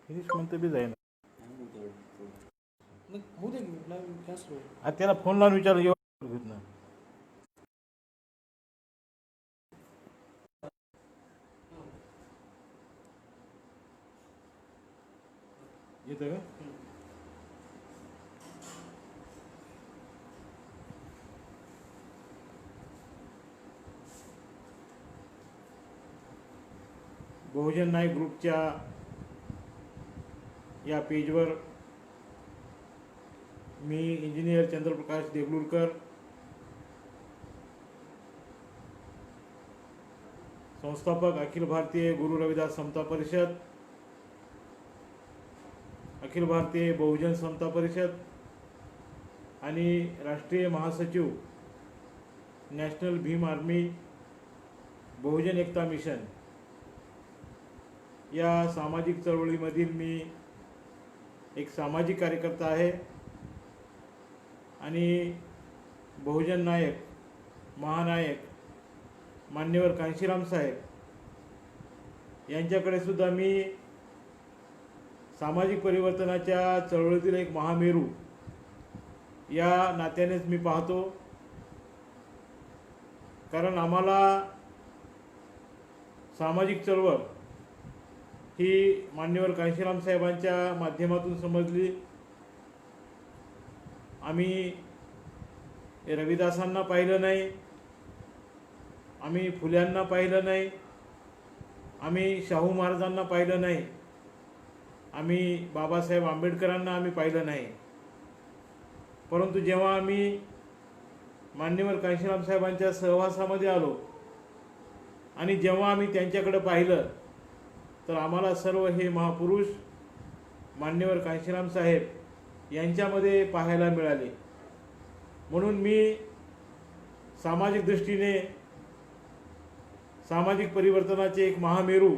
Finish म्हणतं बी जाईना. मग होऊ दे की लाईव्ह कॅन्सल होईल. आता त्याला फोन लावून विचार येऊ घेत ना. येतं का? बहुजन नायक ग्रुपच्या या पेजवर मी इंजिनियर चंद्रप्रकाश देगलूरकर, संस्थापक अखिल भारतीय गुरु रविदास समता परिषद, अखिल भारतीय बहुजन समता परिषद आणि राष्ट्रीय महासचिव नॅशनल भीम आर्मी बहुजन एकता मिशन या सामाजिक चळवळीमधील मी एक सामाजिक कार्यकर्ता आहे आणि बहुजन नायक महानायक मान्यवर कांशीराम साहेब यांच्याकडे सुद्धा मी सामाजिक परिवर्तनाच्या चळवळीतील एक महामेरू या नात्यानेच मी पाहतो. कारण आम्हाला सामाजिक चळवळ ही मान्यवर कांशीराम साहेबांच्या माध्यमातून समजली. आम्ही रविदासांना पाहिलं नाही, आम्ही फुल्यांना पाहिलं नाही, आम्ही शाहू महाराजांना पाहिलं नाही, आम्ही बाबासाहेब आंबेडकरांना आम्ही पाहिलं नाही. परंतु जेव्हा आम्ही मान्यवर कांशीराम साहेबांच्या सहवासामध्ये आलो आणि जेव्हा आम्ही त्यांच्याकडे पाहिलं तर आम्हाला सर्व हे महापुरुष मान्यवर कांशीराम साहेब यांच्यामध्ये पाहायला मिळाले. म्हणून मी सामाजिक दृष्टीने सामाजिक परिवर्तनाचे एक महामेरू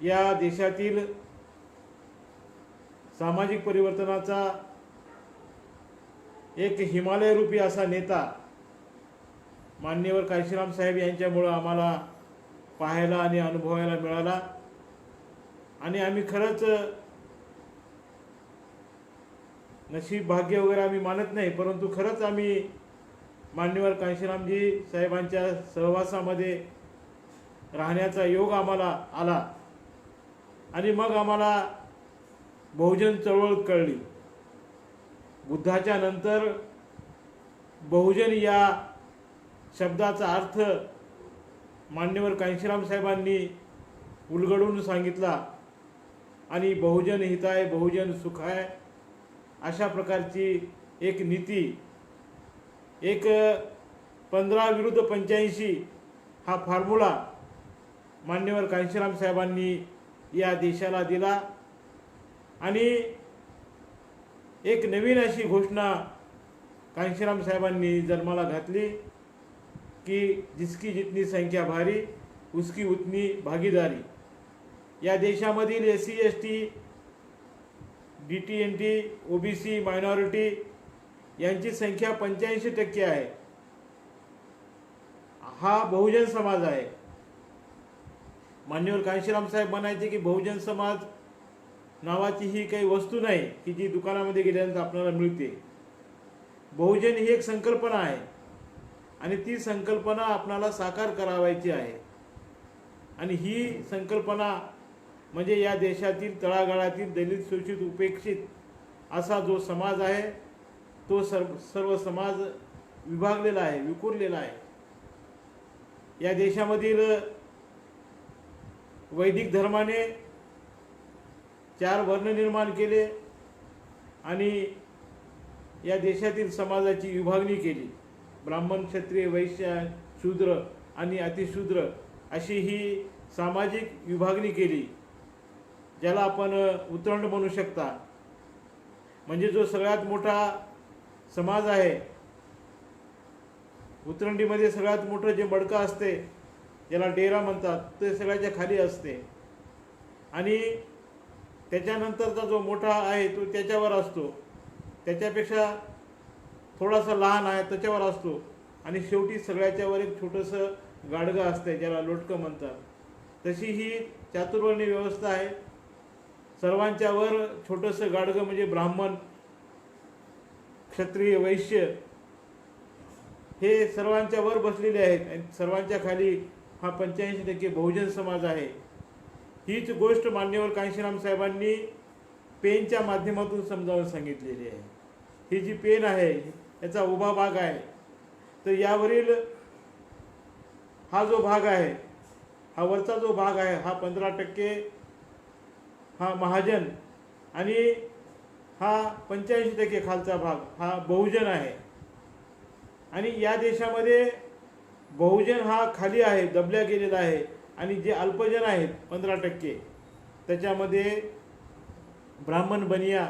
या देशातील सामाजिक परिवर्तनाचा एक हिमालयरूपी असा नेता मान्यवर कांशीराम साहेब यांच्यामुळं आम्हाला पाहायला आणि अनुभवायला मिळाला. आणि आम्ही खरंच नशीब भाग्य वगैरे आम्ही मानत नाही, परंतु खरंच आम्ही मान्यवर कांशीरामजी साहेबांच्या सहवासामध्ये राहण्याचा योग आम्हाला आला आणि मग आम्हाला बहुजन चळवळ कळली. बुद्धाच्या नंतर बहुजन या शब्दाचा अर्थ मान्यवर कांशीराम साहेबांनी उलगडून सांगितला आणि बहुजन हिताय बहुजन सुखाय अशा प्रकारची एक नीती, एक 15-85 हा फॉर्म्युला मान्यवर कांशीराम साहेबांनी या देशाला दिला आणि एक नवीन अशी घोषणा कांशीराम साहेबांनी जन्माला घातली की जिसकी जितनी संख्या भारी उसकी उतनी भागीदारी. या देशामधील SC ST DTNT OBC minority यांची संख्या 85% आहे. हा बहुजन समाज आहे. मान्यवर कांशीराम साहेब म्हणायचे की बहुजन समाज नावाची ही काही वस्तू नाही की जी दुकानामध्ये गेल्यानंतर आपल्याला मिळते. बहुजन ही एक संकल्पना आहे आणि ती संकल्पना आपणाला साकार करावायची आहे. आणि ही संकल्पना म्हणजे या देशातील तळागाळातील दलित शोषित उपेक्षित असा जो समाज आहे तो सर्व समाज विभागलेला आहे, विखुरलेला आहे. या देशामधील वैदिक धर्माने 4 वर्ण निर्माण केले आणि या देशातील समाजाची विभागणी केली. ब्राह्मण, क्षत्रिय, वैश्य, शूद्र आणि अतिशूद्र अशी ही सामाजिक विभागणी केली, ज्याला आपण उतरंड म्हणू शकता. म्हणजे जो सगळ्यात मोठा समाज आहे, उतरंडीमध्ये सगळ्यात मोठं जे मडकं असते ज्याला डेरा म्हणतात ते सगळ्याच्या खाली असते आणि त्याच्यानंतरचा जो मोठा आहे तो त्याच्यावर असतो, त्याच्यापेक्षा थोडासा लहान आहे त्याच्यावर असतो आणि शेवटी सगळ्याच्यावर एक छोटंसं गाडगं असते ज्याला लोटकं म्हणतात. तशी ही चातुर्वर्णी व्यवस्था आहे. सर्वांच्या वर छोटंसं गाडगं म्हणजे ब्राह्मण, क्षत्रिय, वैश्य हे सर्वांच्या वर बसलेले आहेत आणि सर्वांच्या खाली हा 85% बहुजन समाज आहे. हीच गोष्ट मान्यवर कांशीराम साहेबांनी पेनच्या माध्यमातून समजावून सांगितलेली आहे. ही जी पेन आहे याचा उभा भाग आहे, तर यावरील हा जो भाग आहे, हा वरचा जो भाग आहे हा 15% हा महाजन आणि हा 85% खालचा भाग हा बहुजन आहे. आणि या देशामध्ये बहुजन हा खाली आहे, दबल्या गेलेला आहे. आणि जे अल्पजन आहेत 15%, त्याच्यामध्ये ब्राह्मण, बनिया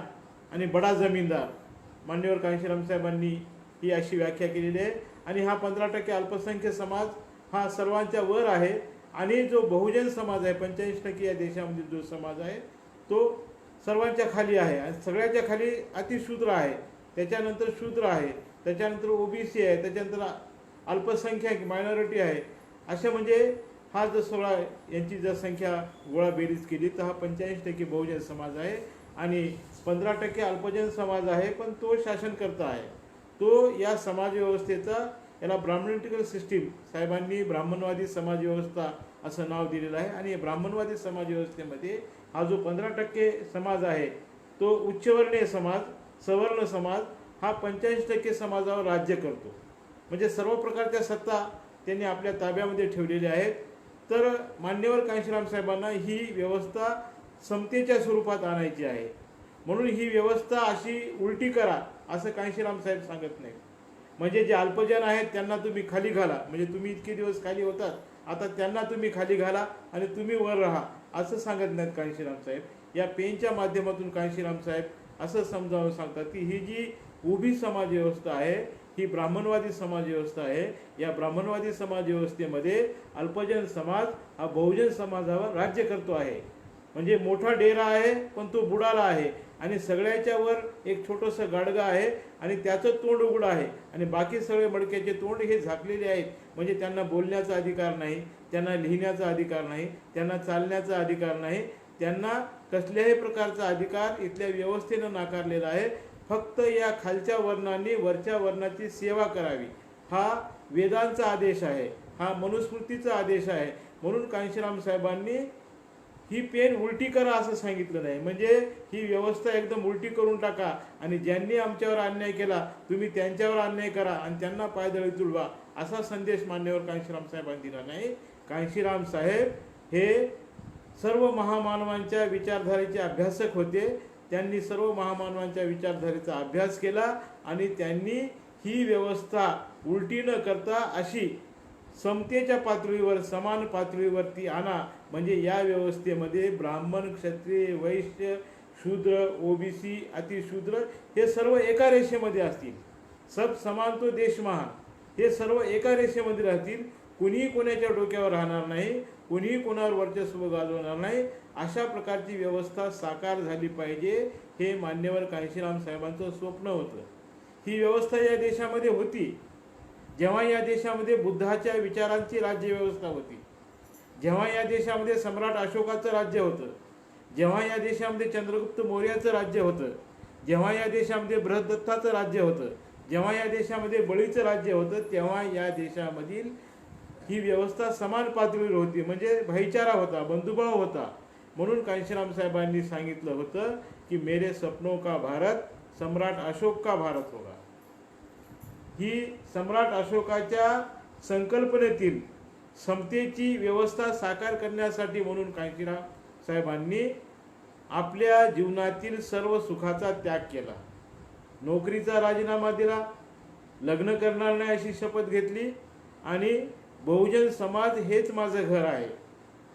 आणि बडा जमीनदार, मान्यवर कांशीराम साहेबांनी ही अशी व्याख्या केलेली आहे. आणि हा 15% अल्पसंख्य समाज हा सर्वांच्या वर आहे. आणि जो बहुजन समाज आहे 85% या देशामध्ये जो समाज आहे तो सर्वांच्या खाली आहे. आणि सगळ्याच्या खाली अतिशूद्र आहे, त्याच्यानंतर शूद्र आहे, त्याच्यानंतर ओबीसी आहे, त्याच्यानंतर अल्पसंख्याक मायनॉरिटी आहे. अशा म्हणजे हा जर 16 यांची जर संख्या गोळा बेरीज केली तर हा 85% बहुजन समाज आहे आणि 15% अल्पजन समाज आहे. पण तो शासनकर्ता आहे. तो या समाज व्यवस्थेचा, याला ब्राह्मणिकल सिस्टीम साहेबांनी ब्राह्मणवादी समाज व्यवस्था असं नाव दिलेलं आहे. आणि ब्राह्मणवादी समाज व्यवस्थेमध्ये हा जो 15% समाज आहे तो उच्चवर्णीय समाज, सवर्ण समाज हा 85% समाजावर राज्य करतो. म्हणजे सर्व प्रकारच्या सत्ता त्यांनी आपल्या ताब्यामध्ये ठेवलेल्या आहेत. तर मान्यवर कांशीराम साहेबांना ही व्यवस्था समतेच्या स्वरूपात आणायची आहे. म्हणून ही व्यवस्था अशी उलटी करा असं कांशीराम साहेब सांगत नाही. म्हणजे जे अल्पजन आहेत त्यांना तुम्ही खाली घाला, म्हणजे तुम्ही इतके दिवस खाली होतात, आता त्यांना तुम्ही खाली घाला आणि तुम्ही वर राहा असं सांगत नाहीत कांशीराम साहेब. या पेनच्या माध्यमातून कांशीराम साहेब असं समजावून सांगतात की ही जी उभी समाज व्यवस्था आहे ही ब्राह्मणवादी समाज व्यवस्था आहे. या ब्राह्मणवादी समाज व्यवस्थेमध्ये अल्पजन समाज हा बहुजन समाजावर राज्य करतो आहे. म्हणजे मोठा डेरा आहे पण तो बुडाला आहे आणि सगळ्याच्या वर एक छोटंसं गाडगं आहे आणि त्याचं तोंड उघडं आहे आणि बाकी सगळे मडक्याचे तोंड हे झाकलेले आहेत. म्हणजे त्यांना बोलण्याचा अधिकार नाही, त्यांना लिहिण्याचा अधिकार नाही, त्यांना चालण्याचा अधिकार नाही, त्यांना कसल्याही प्रकारचा अधिकार इथल्या व्यवस्थेनं नाकारलेला आहे. फक्त या खालच्या वर्णांनी वरच्या वर्णाची सेवा करावी हा वेदांचा आदेश आहे, हा मनुस्मृतीचा आदेश आहे. म्हणून कांशीराम साहेबांनी ही पेन उलटी करा असं सांगितलं नाही. म्हणजे ही व्यवस्था एकदम उलटी करून टाका आणि ज्यांनी आमच्यावर अन्याय केला तुम्ही त्यांच्यावर अन्याय करा आणि त्यांना पायदळी तुडवा असा संदेश मान्यवर कांशीराम साहेबांनी दिला नाही. कांशीराम साहेब हे सर्व महामानवांच्या विचारधारेचे अभ्यासक होते. त्यांनी सर्व महामानवांच्या विचारधारेचा अभ्यास केला आणि त्यांनी ही व्यवस्था उलटी न करता अशी समतेच्या पातळीवर, समान पातळीवरती आणा. म्हणजे या व्यवस्थेमध्ये ब्राह्मण, क्षत्रिय, वैश्य, शूद्र, ओबीसी, अतिशूद्र हे सर्व एका रेषेमध्ये असतील. सब समान तो देश महान, हे सर्व एका रेषेमध्ये राहतील. कुणीही कोणाच्या डोक्यावर राहणार नाही, कुणीही कोणावर वर्चस्व गाजवणार नाही. अशा प्रकारची व्यवस्था साकार झाली पाहिजे हे मान्यवर कांशीराम साहेबांचं स्वप्न होतं. ही व्यवस्था या देशामध्ये होती जेव्हा या देशामध्ये बुद्धाच्या विचारांची राज्यव्यवस्था होती, जेव्हा या देशामध्ये सम्राट अशोकाचं राज्य होतं, जेव्हा या देशामध्ये चंद्रगुप्त मौर्याचं राज्य होतं, जेव्हा या देशामध्ये बृहदत्ताचं राज्य होतं, जेव्हा या देशामध्ये बळीचं राज्य होतं, तेव्हा या देशामधील ही व्यवस्था समान पातळीवर होती. म्हणजे भाईचारा होता, बंधुभाव होता. म्हणून कांशीराम साहेबांनी सांगितलं होतं की मेरे सपनों का भारत सम्राट अशोक का भारत होगा. ही सम्राट अशोकाच्या संकल्पनेतील समतेची व्यवस्था साकार करण्यासाठी म्हणून कांशीराम साहेबांनी आपल्या जीवनातील सर्व सुखाचा त्याग केला, नोकरीचा राजीनामा दिला, लग्न करणार नाही अशी शपथ घेतली आणि बहुजन समाज हेच माझं घर आहे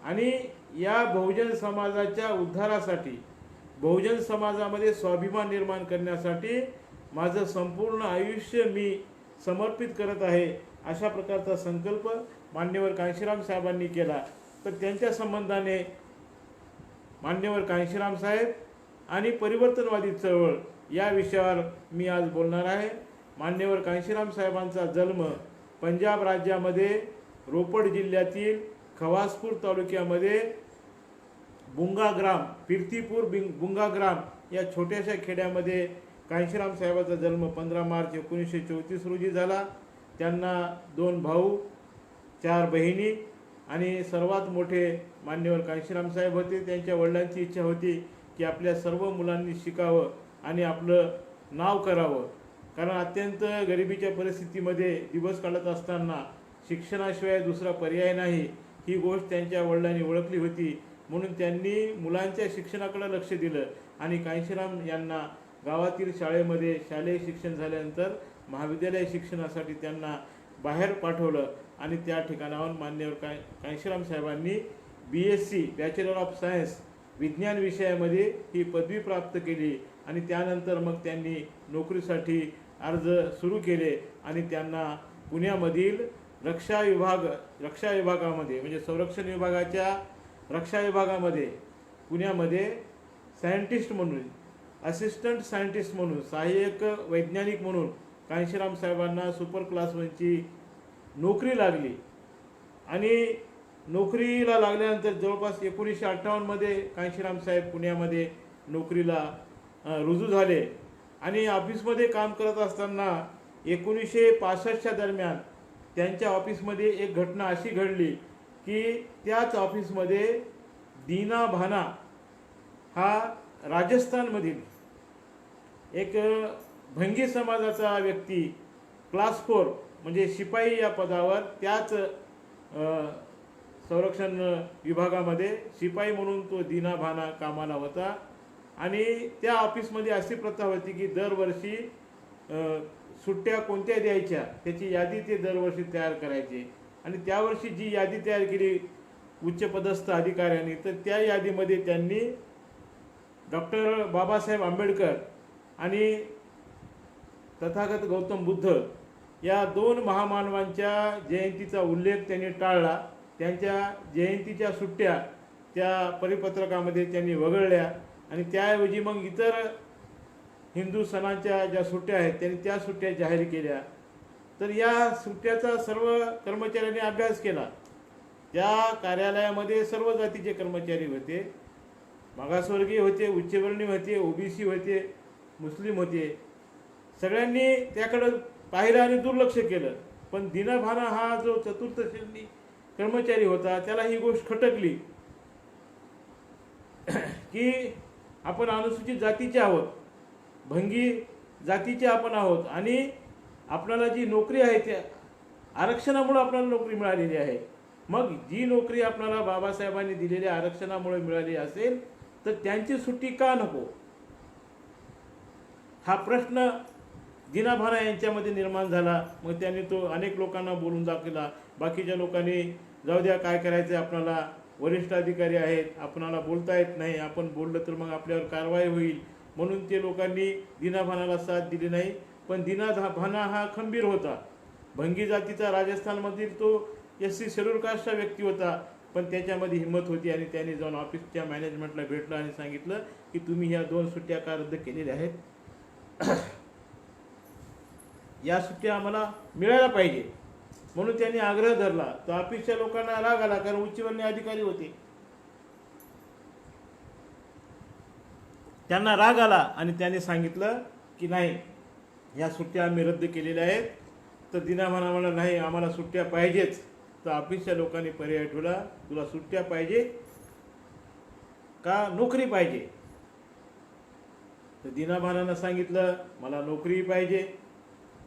आणि या बहुजन समाजाच्या उद्धारासाठी, बहुजन समाजामध्ये स्वाभिमान निर्माण करण्यासाठी माझं संपूर्ण आयुष्य मी समर्पित करत आहे अशा प्रकारचा संकल्प मान्यवर कांशीराम साहेबांनी केला. तर त्यांच्या संबंधाने मान्यवर कांशीराम साहेब आणि परिवर्तनवादी चळवळ या विषयावर मी आज बोलणार आहे. मान्यवर कांशीराम साहेबांचा जन्म पंजाब राज्यामध्ये रोपड जिल्ह्यातील खवासपूर तालुक्यामध्ये बुंगाग्राम, फिरतीपूर बुंगाग्राम या छोट्याशा खेड्यामध्ये कांशीराम साहेबाचा जन्म 15 मार्च 1934 रोजी झाला. त्यांना 2 भाऊ, 4 बहिणी आणि सर्वात मोठे मान्यवर कांशीराम साहेब होते. त्यांच्या वडिलांची इच्छा होती की आपल्या सर्व मुलांनी शिकावं आणि आपलं नाव करावं, कारण अत्यंत गरिबीच्या परिस्थितीमध्ये दिवस काढत असताना शिक्षणाशिवाय दुसरा पर्याय नाही ही गोष्ट त्यांच्या वडिलांनी ओळखली होती. म्हणून त्यांनी मुलांच्या शिक्षणाकडे लक्ष दिलं आणि कांशीराम यांना गावातील शाळेमध्ये शालेय शिक्षण झाल्यानंतर महाविद्यालय शिक्षणासाठी त्यांना बाहेर पाठवलं आणि त्या ठिकाणाहून मान्यवर कांशीराम साहेबांनी BSc बॅचलर ऑफ सायन्स विज्ञान विषयामध्ये ही पदवी प्राप्त केली आणि त्यानंतर मग त्यांनी नोकरीसाठी अर्ज सुरू केले आणि त्यांना पुण्यामधील रक्षा विभागामध्ये म्हणजे संरक्षण विभागाच्या रक्षा विभागामध्ये पुण्यामध्ये सायंटिस्ट म्हणून, असिस्टंट सायंटिस्ट म्हणून, सहाय्यक वैज्ञानिक म्हणून कांशीराम साहेबांना सुपर क्लास 1ची नोकरी लागली. आणि नोकरीला लागल्यानंतर जवळपास 1958 मध्ये कांशीराम साहेब पुण्यामध्ये नोकरीला रुजू झाले आणि ऑफिसमध्ये काम करत असताना 1965च्या दरम्यान त्यांच्या ऑफिसमध्ये एक घटना अशी घडली की त्याच ऑफिसमध्ये दीना भाना हा राजस्थानमधील एक भंगी समाजाचा व्यक्ती क्लास 4 म्हणजे शिपाई या पदावर त्याच संरक्षण विभागामध्ये शिपाई म्हणून तो दीना भाना कामाला होता. आणि त्या ऑफिसमध्ये अशी प्रथा होती की दरवर्षी सुट्ट्या कोणत्या द्यायच्या त्याची यादी ते दरवर्षी तयार करायचे आणि त्यावर्षी जी यादी तयार केली उच्चपदस्थ अधिकाऱ्यांनी तर त्या यादीमध्ये त्यांनी डॉक्टर बाबासाहेब आंबेडकर आणि तथागत गौतम बुद्ध या 2 महामानवांच्या जयंतीचा उल्लेख त्यांनी टाळला. त्यांच्या जयंतीच्या सुट्ट्या त्या परिपत्रकामध्ये त्यांनी वगळल्या आणि त्याऐवजी मग इतर हिंदू सणांच्या ज्या सुट्ट्या आहेत त्यांनी त्या सुट्ट्या जाहीर केल्या. तर या सुट्ट्याचा सर्व कर्मचाऱ्यांनी अभ्यास केला. त्या कार्यालयामध्ये सर्व जातीचे कर्मचारी होते, मागासवर्गीय होते, उच्चवर्णीय होते, OBC होते, मुस्लिम होते. सगळ्यांनी त्याकडे पाहिलं आणि दुर्लक्ष केलं. पण दीना भाना हा जो चतुर्थ श्रेणी कर्मचारी होता त्याला ही गोष्ट खटकली की आपण अनुसूचित जातीचे आहोत, भंगी जातीचे आपण आहोत आणि आपल्याला जी नोकरी आहे त्या आरक्षणामुळे आपल्याला नोकरी मिळालेली आहे. मग जी नोकरी आपल्याला बाबासाहेबांनी दिलेल्या आरक्षणामुळे मिळाली असेल तर त्यांची सुट्टी का नको हा प्रश्न दीना भाना यांच्यामध्ये निर्माण झाला. मग त्यांनी तो अनेक लोकांना बोलून दाखवला. बाकीच्या लोकांनी जाऊ द्या काय करायचं आपल्याला, वरिष्ठ अधिकारी आहेत, आपणाला बोलता येत नाही, आपण बोललं तर मग आपल्यावर कारवाई होईल, म्हणून ते लोकांनी दीना भानाला साथ दिली नाही. पण दीना भाना हा खंबीर होता, भंगी जातीचा, राजस्थानमधील तो SC शेड्यूल कास्टचा व्यक्ती होता. पण त्याच्यामध्ये हिंमत होती आणि त्यांनी जाऊन ऑफिसच्या मॅनेजमेंटला भेटलं आणि सांगितलं की तुम्ही ह्या 2 सुट्ट्या का रद्द केलेल्या आहेत, या सुट्ट्या आम्हाला मिळायला पाहिजे. म्हणून त्यांनी आग्रह धरला. तर ऑफिसच्या लोकांना राग आला, कारण उच्चवर्णीय अधिकारी होते. त्यांना राग आला आणि त्यांनी सांगितलं की नाही, या सुट्ट्या आम्ही रद्द केलेल्या आहेत. तर दीना भाना म्हणला नाही, आम्हाला सुट्ट्या पाहिजेच. तर ऑफिसच्या लोकांनी पर्याय ठेवला, तुला सुट्ट्या पाहिजे का नोकरी पाहिजे. तर दीना भानानं सांगितलं मला नोकरीही पाहिजे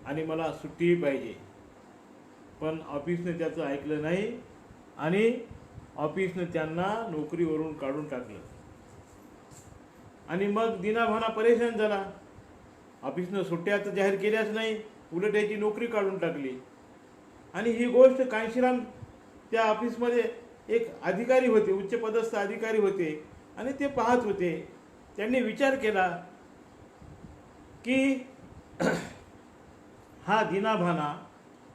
आणि मला सुट्टीही पाहिजे. पण ऑफिसने त्याचं ऐकलं नाही आणि ऑफिसने त्यांना नोकरीवरून काढून टाकलं. आणि मग दीना भाना परेशान झाला. ऑफिसनं सुट्ट्या तर जाहीर केल्याच नाही, उलट याची नोकरी काढून टाकली. आणि ही गोष्ट कांशीराम त्या ऑफिसमध्ये एक अधिकारी होते, उच्चपदस्थ अधिकारी होते आणि ते पाहत होते. त्यांनी विचार केला की हा दीना भाना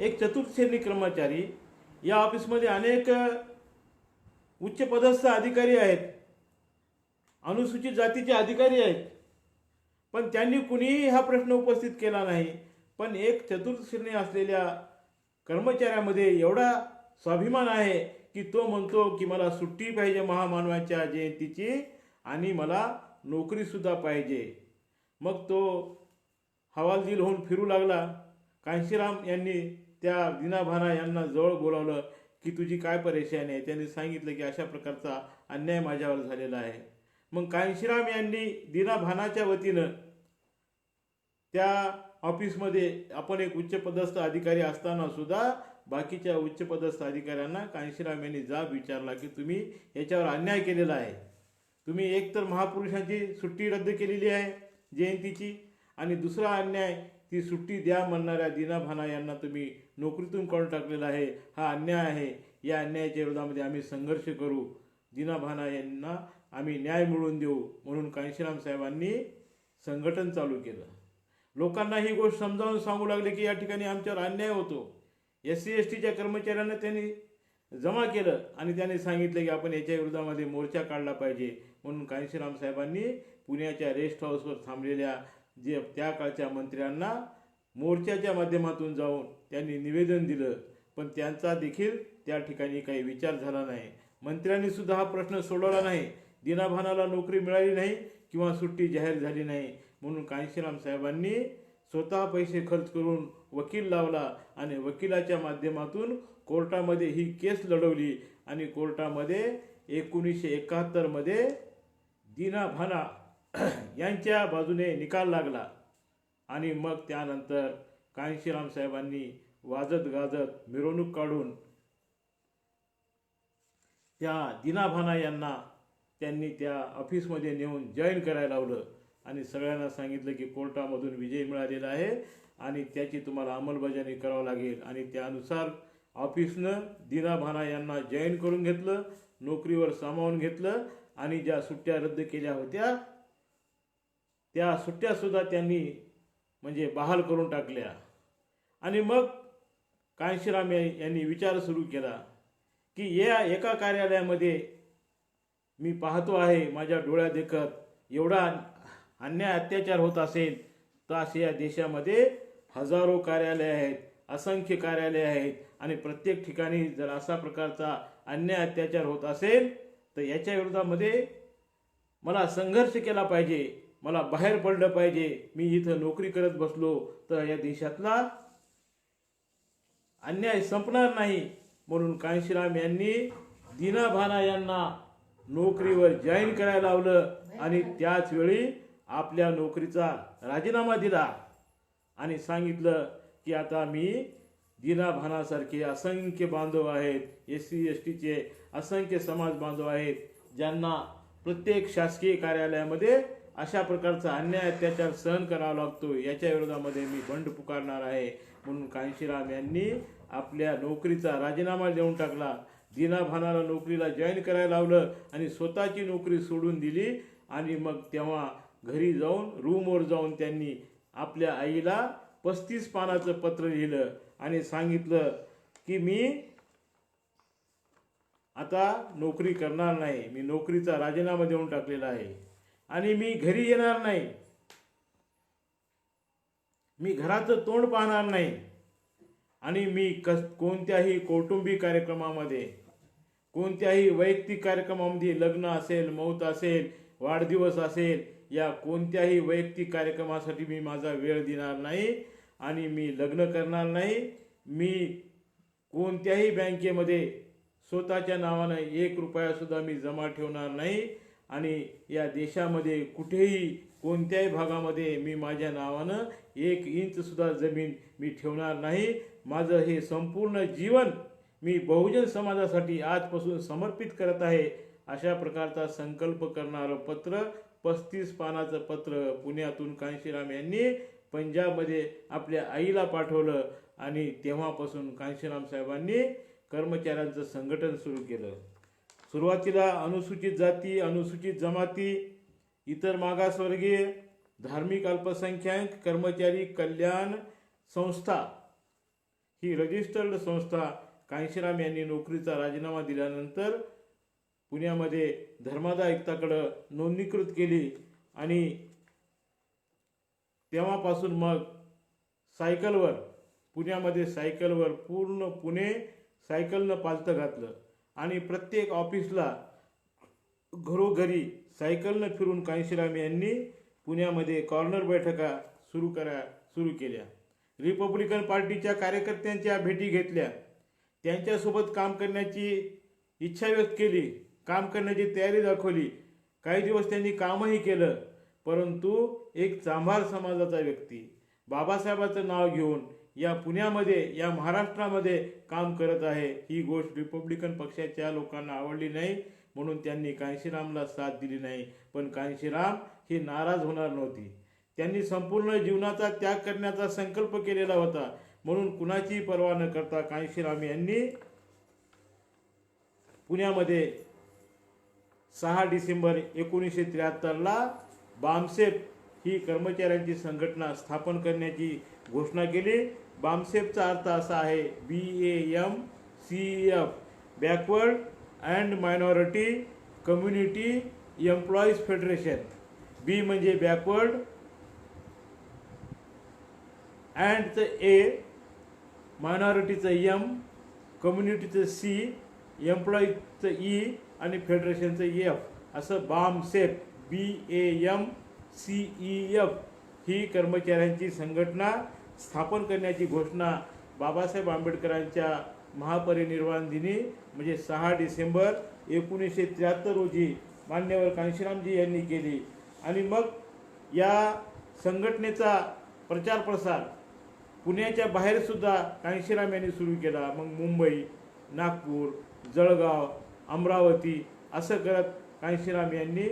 एक चतुर्थ श्रेणी कर्मचारी, या ऑफिसमध्ये अनेक उच्चपदस्थ अधिकारी आहेत, अनुसूचित जातीचे अधिकारी आहेत, पण त्यांनी कुणीही हा प्रश्न उपस्थित केला नाही. पण एक चतुर्थ श्रेणी असलेल्या कर्मचाऱ्यामध्ये एवढा स्वाभिमान आहे की तो म्हणतो की मला सुट्टी पाहिजे महामानवाच्या जयंतीची आणि मला नोकरीसुद्धा पाहिजे. मग तो हवालदिल होऊन फिरू लागला. कांशीराम यांनी त्या दीनाभाना यांना जवळ बोलावलं की तुझी काय परेशानी आहे. त्यांनी सांगितलं की अशा प्रकारचा अन्याय माझ्यावर झालेला आहे. मग कांशीराम यांनी दीनाभानाच्या वतीनं त्या ऑफिसमध्ये आपण एक उच्चपदस्थ अधिकारी असताना सुद्धा बाकीच्या उच्चपदस्थ अधिकाऱ्यांना कांशीराम यांनी जाब विचारला की तुम्ही याच्यावर अन्याय केलेला आहे. तुम्ही एकतर महापुरुषांची सुट्टी रद्द केलेली आहे जयंतीची, आणि दुसरा अन्याय ती सुट्टी द्या म्हणणाऱ्या दीनाभाना यांना तुम्ही नोकरीतून काढून टाकलेला आहे. हा अन्याय आहे. या अन्यायाच्या विरोधामध्ये आम्ही संघर्ष करू. दीनाभाना यांना आम्ही न्याय मिळवून देऊ म्हणून कांशीराम साहेबांनी संघटन चालू केलं. लोकांना ही गोष्ट समजावून सांगू लागले की या ठिकाणी आमच्यावर अन्याय होतो. SC/STच्या कर्मचाऱ्यांना त्यांनी जमा केलं आणि त्यांनी सांगितलं की आपण याच्या विरोधामध्ये मोर्चा काढला पाहिजे. म्हणून कांशीराम साहेबांनी पुण्याच्या रेस्ट हाऊसवर थांबलेल्या जे त्या काळच्या मंत्र्यांना मोर्चाच्या माध्यमातून जाऊन त्यांनी निवेदन दिलं. पण त्यांचा देखील त्या ठिकाणी काही विचार झाला नाही. मंत्र्यांनी सुद्धा हा प्रश्न सोडवला नाही. दीनाभानाला नोकरी मिळाली नाही किंवा सुट्टी जाहीर झाली नाही. म्हणून कांशीराम साहेबांनी स्वतः पैसे खर्च करून वकील लावला आणि वकिलाच्या माध्यमातून कोर्टामध्ये ही केस लढवली आणि कोर्टामध्ये 1971 मध्ये दीनाभाना यांच्या बाजूने निकाल लागला. आणि मग त्यानंतर कांशीराम साहेबांनी वाजत गाजत मिरवणूक काढून त्या दीनाभाना यांना त्यांनी त्या ऑफिसमध्ये नेऊन जॉईन करायला लावलं आणि सगळ्यांना सांगितलं की कोर्टामधून विजय मिळालेला आहे आणि त्याची तुम्हाला अंमलबजावणी करावं लागेल. आणि त्यानुसार ऑफिसनं दीनाभाना यांना जॉईन करून घेतलं, नोकरीवर सामावून घेतलं आणि ज्या सुट्ट्या रद्द केल्या होत्या त्या सुट्ट्यासुद्धा त्यांनी म्हणजे बहाल करून टाकल्या. आणि मग कांशीराम यांनी विचार सुरू केला की या एका कार्यालयामध्ये मी पाहतो आहे माझ्या डोळ्यात देखत एवढा अन्याय अत्याचार होत असेल तर असे या देशामध्ये हजारो कार्यालय आहेत, असंख्य कार्यालय आहेत आणि प्रत्येक ठिकाणी जर असा प्रकारचा अन्याय अत्याचार होत असेल तर याच्या विरोधामध्ये मला संघर्ष केला पाहिजे, मला बाहेर पडलं पाहिजे. मी इथं नोकरी करत बसलो तर या देशातला अन्याय संपणार नाही. म्हणून कांशीराम यांनी दीनाभाना यांना नोकरीवर जॉईन करायला लावलं आणि त्याच वेळी आपल्या नोकरीचा राजीनामा दिला आणि सांगितलं की आता मी दीनाभानासारखे असंख्य बांधव आहेत, SC/STचे असंख्य समाज बांधव आहेत ज्यांना प्रत्येक शासकीय कार्यालयामध्ये अशा प्रकारचा अन्याय अत्याचार सहन करावा लागतो, याच्या विरोधामध्ये मी बंड पुकारणार आहे. म्हणून कांशीराम यांनी आपल्या नोकरीचा राजीनामा देऊन टाकला. दीनाभानाला नोकरीला जॉईन करायला लावलं आणि स्वतःची नोकरी सोडून दिली. आणि मग तेव्हा घरी जाऊन रूमवर जाऊन त्यांनी आपल्या आईला 35 पानाचं पत्र लिहिलं आणि सांगितलं की मी आता नोकरी करणार नाही, मी नोकरीचा राजीनामा देऊन टाकलेला आहे आणि मी घरी येणार नाही, मी घराचं तोंड पाहणार नाही आणि मी कोणत्याही कौटुंबिक कार्यक्रमामध्ये, कोणत्याही वैयक्तिक कार्यक्रमामध्ये, लग्न असेल, मौत असेल, वाढदिवस असेल, या कोणत्याही वैयक्तिक कार्यक्रमासाठी मी माझा वेळ देणार नाही आणि मी लग्न करणार नाही. मी कोणत्याही बँकेमध्ये स्वतःच्या नावानं 1 रुपयासुद्धा मी जमा ठेवणार नाही आणि या देशामध्ये कुठेही कोणत्याही भागामध्ये मी माझ्या नावानं 1 इंचसुद्धा जमीन मी ठेवणार नाही. माझं हे संपूर्ण जीवन मी बहुजन समाजासाठी आजपासून समर्पित करत आहे. अशा प्रकारचा संकल्प करणारं पत्र, 35 पानाचं पत्र पुण्यातून कांशीराम यांनी पंजाबमध्ये आपल्या आईला पाठवलं आणि तेव्हापासून कांशीराम साहेबांनी कर्मचाऱ्यांचं संघटन सुरू केलं. सुरुवातीला अनुसूचित जाती, अनुसूचित जमाती, इतर मागासवर्गीय, धार्मिक अल्पसंख्याक कर्मचारी कल्याण संस्था ही रजिस्टर्ड संस्था कांशीराम यांनी नोकरीचा राजीनामा दिल्यानंतर पुण्यामध्ये धर्मादा आयुक्ताकडं नोंदणीकृत केली आणि तेव्हापासून मग सायकलवर, पुण्यामध्ये सायकलवर पूर्ण पुणे सायकलनं पालतं घातलं आणि प्रत्येक ऑफिसला घरोघरी सायकलनं फिरून कांशीराम यांनी पुण्यामध्ये कॉर्नर बैठका सुरू केल्या. रिपब्लिकन पार्टीच्या कार्यकर्त्यांच्या भेटी घेतल्या. त्यांच्यासोबत काम करण्याची इच्छा व्यक्त केली, काम करण्याची तयारी दाखवली. काही दिवस त्यांनी कामही केलं. परंतु एक चांभार समाजाचा व्यक्ती बाबासाहेबांचं नाव घेऊन या पुण्यामध्ये, या महाराष्ट्रामध्ये काम करत आहे, ही गोष्ट रिपब्लिकन पक्षाच्या लोकांना आवडली नाही. म्हणून त्यांनी कांशीरामला साथ दिली नाही. पण कांशीराम हे नाराज होणार नव्हती. त्यांनी संपूर्ण जीवनाचा त्याग करण्याचा संकल्प केलेला होता. म्हणून कुणाची पर्वा न करता कांशीराम यांनी पुण्यामध्ये 6 डिसेंबर 1973ला बामसेफ ही कर्मचाऱ्यांची संघटना स्थापन करण्याची घोषणा केली. बामसेफचा अर्थ असा आहे BAMCEF, backward and minority community employees federation. B म्हणजे बॅकवर्ड, अँडचं A, मायनॉरिटीचं M, कम्युनिटीचं C, एम्प्लॉईजचं E आणि फेडरेशनचं F, असं बामसेफ BAMCEF ही कर्मचाऱ्यांची संघटना स्थापन करण्याची घोषणा बाबासाहेब आंबेडकरांच्या महापरिनिर्वाण दिनी म्हणजे 6 डिसेंबर 1973 रोजी मान्यवर कांशीरामजी यांनी केली. आणि मग या संघटनेचा प्रचार प्रसार पुण्याच्या बाहेरसुद्धा कांशीराम यांनी सुरू केला. मग मुंबई, नागपूर, जळगाव, अमरावती असं करत कांशीराम यांनी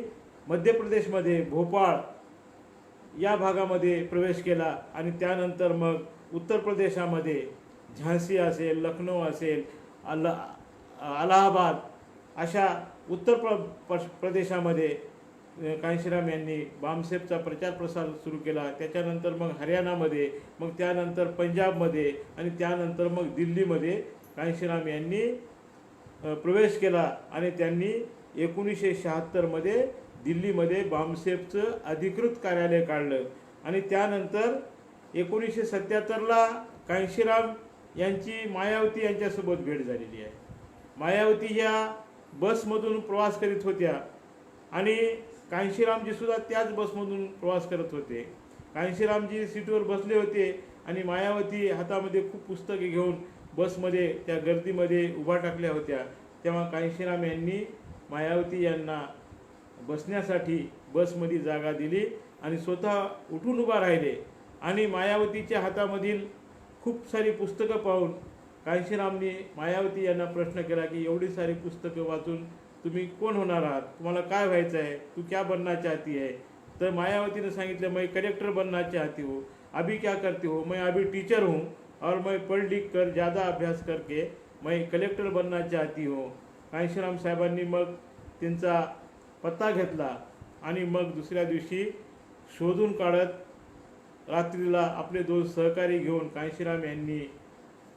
मध्य प्रदेशमध्ये भोपाळ या भागामध्ये प्रवेश केला. आणि त्यानंतर मग उत्तर प्रदेशामध्ये झांसी असेल, लखनौ असेल, अलाहाबाद अशा प्रदेशामध्ये कांशीराम यांनी बामसेफचा प्रचार प्रसार सुरू केला. त्याच्यानंतर मग हरियाणामध्ये, मग त्यानंतर पंजाबमध्ये आणि त्यानंतर मग दिल्लीमध्ये कांशीराम यांनी प्रवेश केला. आणि त्यांनी 1976मध्ये दिल्लीमध्ये बामसेफचं अधिकृत कार्यालय काढलं. आणि त्यानंतर 1977ला कांशीराम यांची मायावती यांच्यासोबत भेट झालेली आहे. मायावती ह्या बसमधून प्रवास करीत होत्या आणि कांशीरामजी सुद्धा त्याच बसमधून प्रवास करत होते. कांशीरामजी सीटवर बसले होते आणि मायावती हातामध्ये खूप पुस्तके घेऊन बसमध्ये त्या गर्दीमध्ये उभा टाकल्या होत्या. तेव्हा कांशीराम यांनी मायावती यांना बसण्यासाठी बसमध्ये जागा दिली आणि स्वतः उठून उभा राहिले. आणि मायावतीच्या हातामधील खूप सारी पुस्तकं पाहून कांशीरामने मायावती यांना प्रश्न केला की एवढी सारी पुस्तकं वाचून तुम्ही कोण होणार आहात, तुम्हाला काय व्हायचं आहे, तू क्या बनना चाहती है. तर मायावतीने सांगितलं मैं कलेक्टर बनना चाहती हूँ. अभी क्या करती हो, मैं अभी टीचर हूँ और मैं पढ़ लिख कर ज़्यादा अभ्यास करके मैं कलेक्टर बनना चाहती हूँ. कांशीराम साहेबांनी मग त्यांचा पत्ता घेतला आणि मग दुसऱ्या दिवशी शोधून काढत रात्रीला आपले 2 सहकारी घेऊन कांशीराम यांनी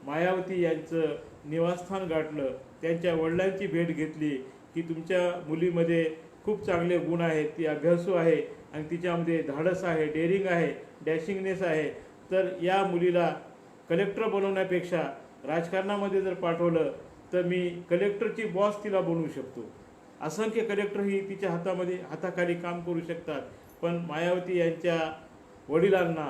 मायावती यांचं निवासस्थान गाठलं. त्यांच्या वडिलांची भेट घेतली की तुमच्या मुलीमध्ये खूप चांगले गुण आहेत, ती अभ्यासू आहे आणि तिच्यामध्ये धाडस आहे, डेअरिंग आहे, डॅशिंगनेस आहे. तर या मुलीला कलेक्टर बनवण्यापेक्षा राजकारणामध्ये जर पाठवलं तर मी कलेक्टरची बॉस तिला बनवू शकतो. असंख्य कलेक्टरही तिच्या हाताखाली काम करू शकतात. पण मायावती यांच्या वडिलांना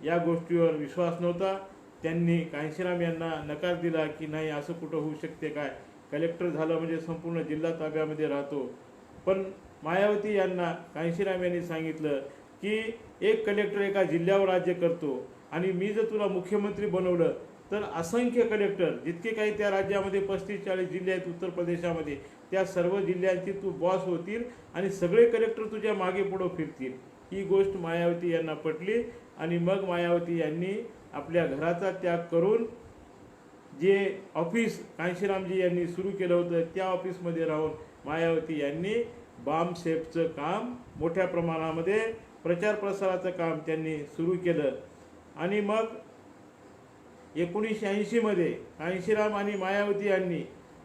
या गोष्टीवर विश्वास नव्हता. त्यांनी कांशीराम यांना नकार दिला की नाही, असं कुठं होऊ शकते काय, कलेक्टर झालं म्हणजे संपूर्ण जिल्हा ताब्यामध्ये राहतो. पण मायावती यांना कांशीराम यांनी सांगितलं की एक कलेक्टर एका जिल्ह्यावर राज्य करतो आणि मी जर तुला मुख्यमंत्री बनवलं तर असंख्य कलेक्टर जितके काही त्या राज्यामध्ये 35-40 जिल्हे आहेत उत्तर प्रदेशामध्ये, त्या सर्व जिल्ह्यांची तू बॉस होतील आणि सगळे कलेक्टर तुझ्या मागे पुढं फिरतील. ही गोष्ट मायावती यांना पटली आणि मग मायावती यांनी आपल्या घराचा त्याग करून जे ऑफिस कांशीरामजी यांनी सुरू केलं होतं त्या ऑफिसमध्ये राहून मायावती यांनी बामसेफचं काम मोठ्या प्रमाणामध्ये प्रचार प्रसाराचं काम त्यांनी सुरू केलं. आणि मग 1980मध्ये कांशीराम आणि मायावती यांनी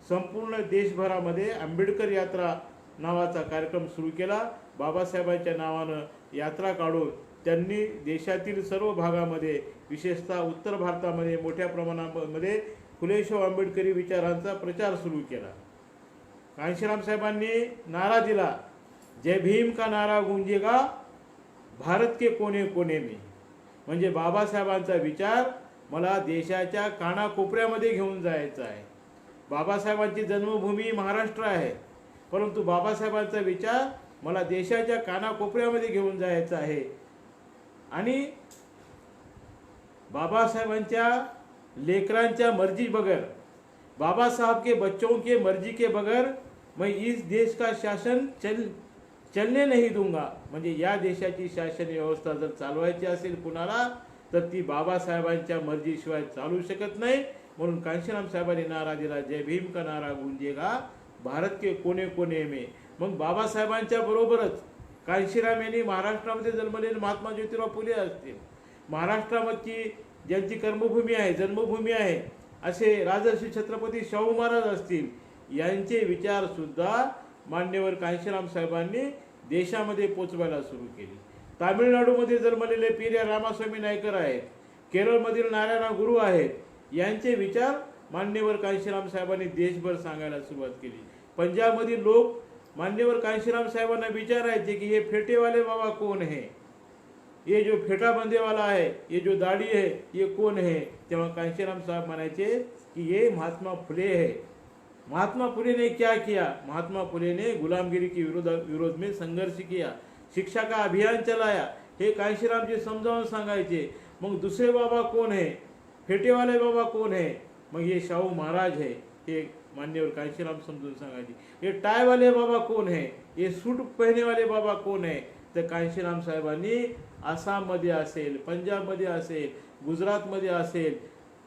संपूर्ण देशभरामध्ये आंबेडकर यात्रा नावाचा कार्यक्रम सुरू केला. बाबासाहेबांच्या नावानं यात्रा काढून त्यांनी देशातील सर्व भागामध्ये, विशेषतः उत्तर भारतामध्ये मोठ्या प्रमाणामध्ये फुले शाहू आंबेडकरी विचारांचा प्रचार सुरू केला. कांशीराम साहेबांनी नारा दिला, जय भीम का नारा गूंजेगा भारत के कोने कोने में. म्हणजे बाबासाहेबांचा विचार मला देशाच्या कानाकोपऱ्यामध्ये घेऊन जायचा आहे. बाबासाहेबांची जन्मभूमी महाराष्ट्र आहे, परंतु बाबासाहेबांचा विचार मला देशाच्या कानाकोपऱ्यामध्ये घेऊन जायचा आहे. आणि बाबासाहेबांच्या लेकरांच्या मर्जी बगैर, बाबा साहब के बच्चों के मर्जी के बगैर मैं इस देश का शासन चलने नहीं दूंगा. म्हणजे या देशाची शासन व्यवस्था जर चालवायची असेल कुणाला, तर ती बाबासाहेबांच्या मर्जीशिवाय चालू शकत नाही. म्हणून कांशीराम साहेबांनी नारा दिला, जय भीम का नारा गूंजेगा भारत के कोने कोने में. मग बाबासाहेबांच्या बरोबरच कांशीराम यांनी महाराष्ट्रामध्ये जन्मलेले महात्मा ज्योतिराव फुले असतील, महाराष्ट्रामध्ये ज्यांची कर्मभूमी आहे, जन्मभूमी आहे, असे राजर्षी छत्रपती शाहू महाराज असतील, यांचे विचार सुद्धा मान्यवर कांशीराम साहेबांनी देशामध्ये पोचवायला सुरू केली. तामिळनाडूमध्ये जन्मलेले पेरियार रामास्वामी नायकर आहेत, केरळमधील नारायण गुरु आहेत, यांचे विचार मान्यवर कांशीराम साहेबांनी देशभर सांगायला सुरुवात केली. पंजाबमधील लोक मान्यवर कांशीराम साहेबांना विचारायचे की हे फेटेवाले बाबा कौन है, ये जो फेटा बंदे वाला है, ये जो दाढ़ी है, ये कौन है. तेव्हा कांशीराम साहब म्हणायचे कि ये महात्मा फुले है. महात्मा फुले ने क्या किया? महात्मा फुले ने गुलामगिरी के विरोध में संघर्ष किया, शिक्षा का अभियान चलाया. हे कांशीराम जी समजावून सांगायचे. मग दुसरे बाबा कोण है, फेटेवाले बाबा कोण है? मग ये शाहू महाराज है, हे मान्यवर कांशीराम समजून सांगायचे. ये टाय वाले बाबा कोण है, ये सूट पहने वाले बाबा कोण है? तर कांशीराम साहेबांनी आसाममध्ये असेल, पंजाबमध्ये असेल, गुजरातमध्ये असेल,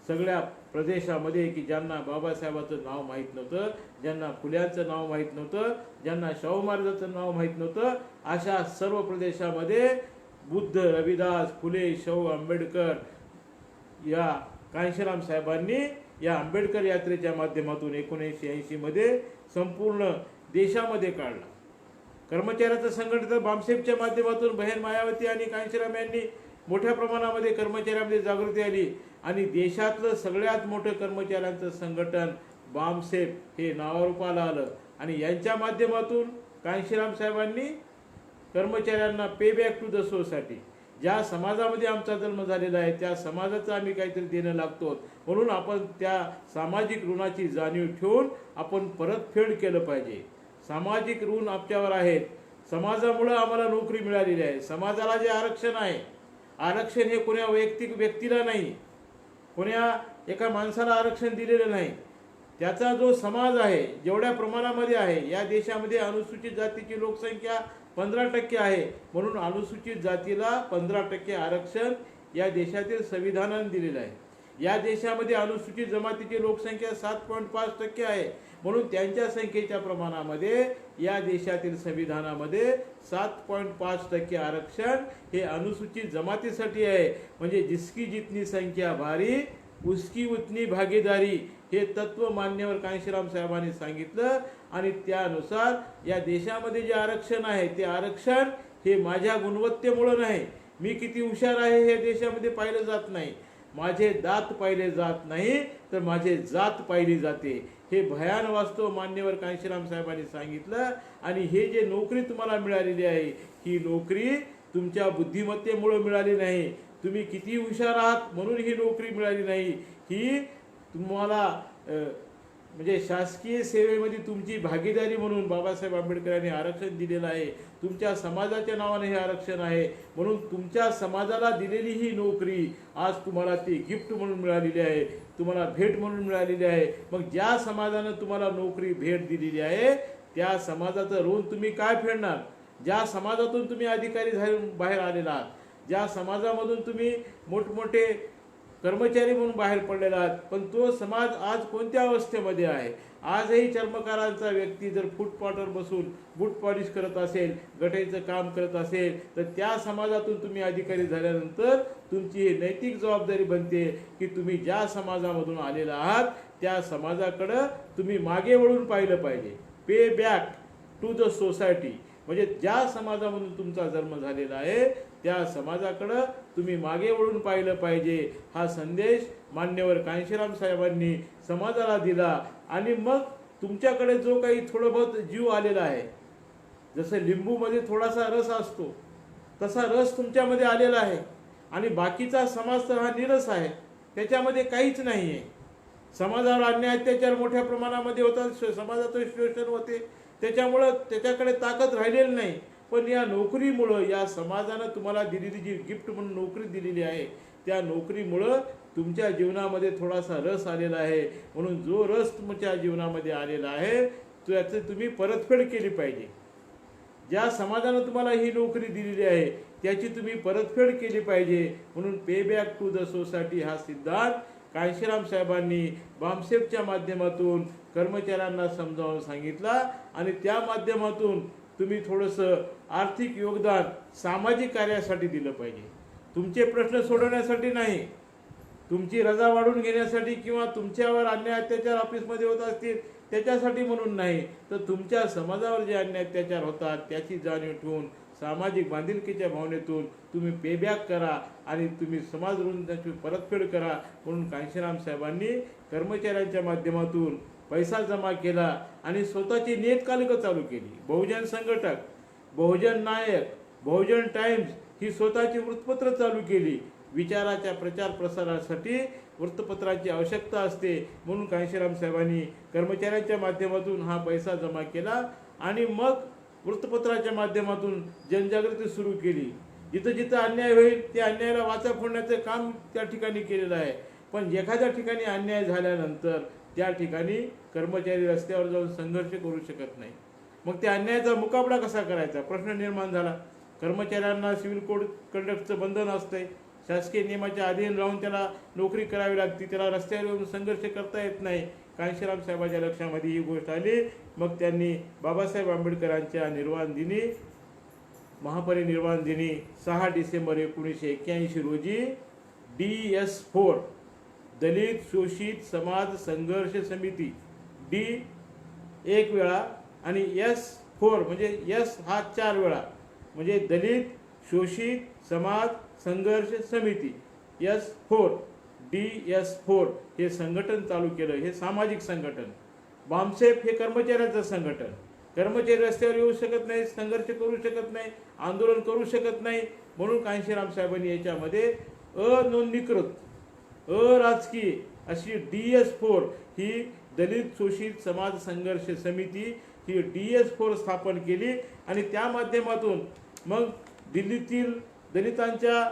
सगळ्या प्रदेशामध्ये की ज्यांना बाबासाहेबांचं नाव माहीत नव्हतं, ज्यांना फुल्यांचं नाव माहीत नव्हतं, ज्यांना शाहू महाराजांचं नाव माहीत नव्हतं, अशा सर्व प्रदेशामध्ये बुद्ध, रविदास, फुले, शाहू, आंबेडकर या कांशीराम साहेबांनी या आंबेडकर यात्रेच्या माध्यमातून 1980 मध्ये संपूर्ण देशामध्ये काढला. कर्मचाऱ्यांचं संघटन बामसेफच्या माध्यमातून बहन मायावती आणि कांशीराम यांनी मोठ्या प्रमाणामध्ये कर्मचाऱ्यांमध्ये जागृती आली आणि देशातलं सगळ्यात मोठं कर्मचाऱ्यांचं संघटन बामसेफ हे नावारूपाला आलं. आणि यांच्या माध्यमातून कांशीराम साहेबांनी कर्मचाऱ्यांना पे बॅक टू द सोसायटी, ज्या समाजामध्ये आमचा जन्म झालेला आहे त्या समाजाचं आम्ही काहीतरी देणं लागतो, म्हणून आपण त्या सामाजिक ऋणाची जाणीव ठेवून आपण परतफेड केलं पाहिजे. सामाजिक ऋण आमच्यावर आहेत, समाजामुळे आम्हाला नोकरी मिळालेली आहे. समाजाला जे आरक्षण आहे, आरक्षण हे कोण्या वैयक्तिक व्यक्तीला नाही, कोण्या एका माणसाला आरक्षण दिलेलं नाही. त्याचा जो समाज आहे, जेवढ्या प्रमाणामध्ये आहे, या देशामध्ये अनुसूचित जातीची लोकसंख्या 15% आहे, म्हणून अनुसूचित जातीला 15% आरक्षण या देशातील संविधानाने दिलेलं आहे. या देशामध्ये अनुसूचित जमातीची लोकसंख्या 7.5% आहे, म्हणून त्यांच्या संख्येच्या प्रमाणामध्ये या देशातील संविधानामध्ये 7.5% आरक्षण हे अनुसूचित जमातीसाठी आहे. म्हणजे जिसकी जितनी संख्या भारी उसकी उतनी भागीदारी हे तत्व मान्यवर कांशीराम साहेबांनी सांगितलं. आणि त्यानुसार या देशामध्ये जे आरक्षण आहे ते आरक्षण हे माझ्या गुणवत्तेमुळे नाही, मी किती हुशार आहे हे देशामध्ये पाहिलं जात नाही, माझे दात पाहिले जात नाही, तर माझे जात पाहिली जाते. हे भयान वास्तव मान्यवर कांशीराम साहेबांनी सांगितलं. आणि हे जे नोकरी तुम्हाला मिळालेली आहे, ही नोकरी तुमच्या बुद्धिमत्तेमुळे मिळाली नाही, तुम्ही किती हुशार आहात म्हणून ही नोकरी मिळाली नाही, ही तुम्हाला म्हणजे शासकीय सेवेमध्ये तुमची भागीदारी म्हणून बाबासाहेब आंबेडकर यांनी आरक्षण दिलेलं आहे. तुमच्या समाजाच्या नावाने हे आरक्षण आहे, म्हणून तुमच्या समाजाला दिलेली ही नोकरी आज तुम्हाला ती गिफ्ट म्हणून मिळालेली आहे, तुम्हाला भेट म्हणून मिळालेली आहे. मग ज्या समाजानं तुम्हाला नोकरी भेट दिलेली आहे त्या समाजाचं ऋण तुम्ही काय फेडणार? ज्या समाजातून तुम्ही अधिकारी बाहेर आलेला आहात, ज्या समाजामधून तुम्ही मोठमोठे कर्मचारी म्हणून बाहेर पडलेला आहात, पण तो समाज आज कोणत्या अवस्थेमध्ये आहे? आजही चर्मकारांचा व्यक्ती जर फुटपाथवर बसून बूट पॉलिश करत असेल, गटाईचं काम करत असेल, तर त्या समाजातून तुम्ही अधिकारी झाल्यानंतर तुमची ही नैतिक जबाबदारी बनते की तुम्ही ज्या समाजामधून आलेला आहात त्या समाजाकडे तुम्ही मागे वळून पाहिलं पाहिजे. पे बॅक टू द सोसायटी, म्हणजे ज्या समाजामधून तुमचा जन्म झालेला आहे त्या समाजाकडे तुम्ही मागे वळून पाहिलं पाहिजे. हा संदेश मान्यवर कांशीराम साहेबांनी समाजाला दिला. आणि मग तुमच्याकडे जो काही थोडं बहुत जीव आलेला आहे, जसं लिंबूमध्ये थोडासा रस असतो तसा रस तुमच्यामध्ये आलेला आहे, आणि बाकीचा समाज तर हा निरस आहे, त्याच्यामध्ये काहीच नाही आहे. समाजावर अन्याय अत्याचार मोठ्या प्रमाणामध्ये होतात, समाजाचं शोषण होते, त्याच्यामुळं त्याच्याकडे ताकद राहिलेली नाही. पण या नोकरीमुळं, या समाजानं तुम्हाला दिलेली जी गिफ्ट म्हणून नोकरी दिलेली आहे, त्या नोकरीमुळं तुमच्या जीवनामध्ये थोडासा रस आलेला आहे. म्हणून जो रस तुमच्या जीवनामध्ये आलेला आहे त्याची तुम्ही परतफेड केली पाहिजे. ज्या समाजानं तुम्हाला ही नोकरी दिलेली आहे त्याची तुम्ही परतफेड केली पाहिजे. म्हणून पे बॅक टू द सोसायटी हा सिद्धांत कांशीराम साहेबांनी बामसेफच्या माध्यमातून कर्मचाऱ्यांना समजावून सांगितला, आणि त्या माध्यमातून तुम्ही थोडंसं आर्थिक योगदान सामाजिक कार्यासाठी दिलं पाहिजे. तुमचे प्रश्न सोडवण्यासाठी नाही, तुमची रजा वाढून घेण्यासाठी किंवा तुमच्यावर अन्याय अत्याचार ऑफिसमध्ये होत असतील त्याच्यासाठी म्हणून नाही, तर तुमच्या समाजावर जे अन्याय अत्याचार होतात त्याची जाणीव ठेवून सामाजिक बांधिलकीच्या भावनेतून तुम्ही पेबॅक करा आणि तुम्ही समाज ऋण त्याची परतफेड करा. म्हणून कांशीराम साहेबांनी कर्मचाऱ्यांच्या माध्यमातून पैसा जमा केला आणि स्वतःची नियतकालिकं चालू केली. बहुजन संघटक, बहुजन नायक, बहुजन टाइम्स ही स्वतःची वृत्तपत्र चालू केली. विचाराच्या प्रचार प्रसारासाठी वृत्तपत्राची आवश्यकता असते, म्हणून कांशीराम साहेबांनी कर्मचाऱ्यांच्या माध्यमातून हा पैसा जमा केला आणि मग वृत्तपत्राच्या माध्यमातून जनजागृती सुरू केली. जिथं जिथं अन्याय होईल त्या अन्यायाला वाचा फोडण्याचं काम त्या ठिकाणी केलेलं आहे. पण एखाद्या ठिकाणी अन्याय झाल्यानंतर त्या ठिकाणी कर्मचारी रस्त्यावर जाऊन संघर्ष करू शकत नाही. मग त्या अन्यायाचा मुकाबला कसा करायचा प्रश्न निर्माण झाला. कर्मचाऱ्यांना सिव्हिल कोड कंडक्टचं बंधन असतंय, शासकीय नियमाच्या अधीन राहून त्याला नोकरी करावी लागते, त्याला रस्त्यावर येऊन संघर्ष करता येत नाही. कांशीराम साहेबांच्या लक्षामध्ये ही गोष्ट आली. मग त्यांनी बाबासाहेब आंबेडकरांच्या निर्वाण दिनी, महापरिनिर्वाण दिनी 6 डिसेंबर 1981 रोजी DS4 दलित शोषित समाज संघर्ष समिती, D 1 वेळा आणि S4 म्हणजे S हा 4 वेळा, म्हणजे दलित शोषित समाज संघर्ष समिती S4 DS4 हे संघटन चालू केलं. हे सामाजिक संघटन. बामसेफ हे कर्मचाऱ्यांचं संघटन. कर्मचारी रस्त्यावर येऊ शकत नाही, संघर्ष करू शकत नाही, आंदोलन करू शकत नाही, म्हणून कांशीराम साहेबांनी याच्यामध्ये अनोंदणीकृत अराजकीय अशी DS4 ही दलित शोषित समाज संघर्ष समिती ही DS4 स्थापन केली. आणि त्या माध्यमातून मग दिल्लीतील दलितांच्या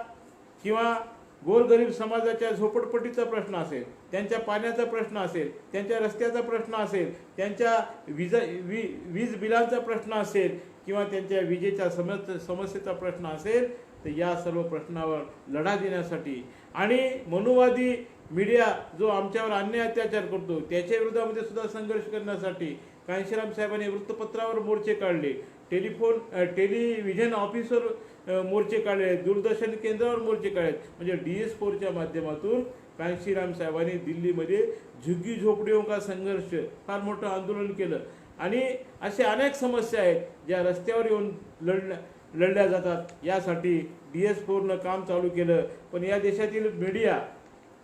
किंवा गोरगरीब समाजाच्या झोपडपट्टीचा प्रश्न असेल, त्यांच्या पाण्याचा प्रश्न असेल, त्यांच्या रस्त्याचा प्रश्न असेल, त्यांच्या वीज बिलांचा प्रश्न असेल किंवा त्यांच्या विजेच्या समस्येचा प्रश्न असेल, तर या सर्व प्रश्नावर लढा देण्यासाठी आणि मनुवादी मीडिया जो आमच्यावर अन्याय अत्याचार करतो त्याच्या विरोधामध्ये सुद्धा संघर्ष करण्यासाठी कांशीराम साहेबांनी वृत्तपत्रावर मोर्चे काढले, टेलिव्हिजन ऑफिसवर मोर्चे काढले, दूरदर्शन केंद्रावर मोर्चे काढले. म्हणजे DS4च्या माध्यमातून कांशीराम साहेबांनी दिल्लीमध्ये झुग्गी झोपडीओं का संघर्ष फार मोठं आंदोलन केलं. आणि असे अनेक समस्या आहेत ज्या रस्त्यावर येऊन लढल्या जातात. यासाठी DS4नं काम चालू केलं. पण या देशातील मीडिया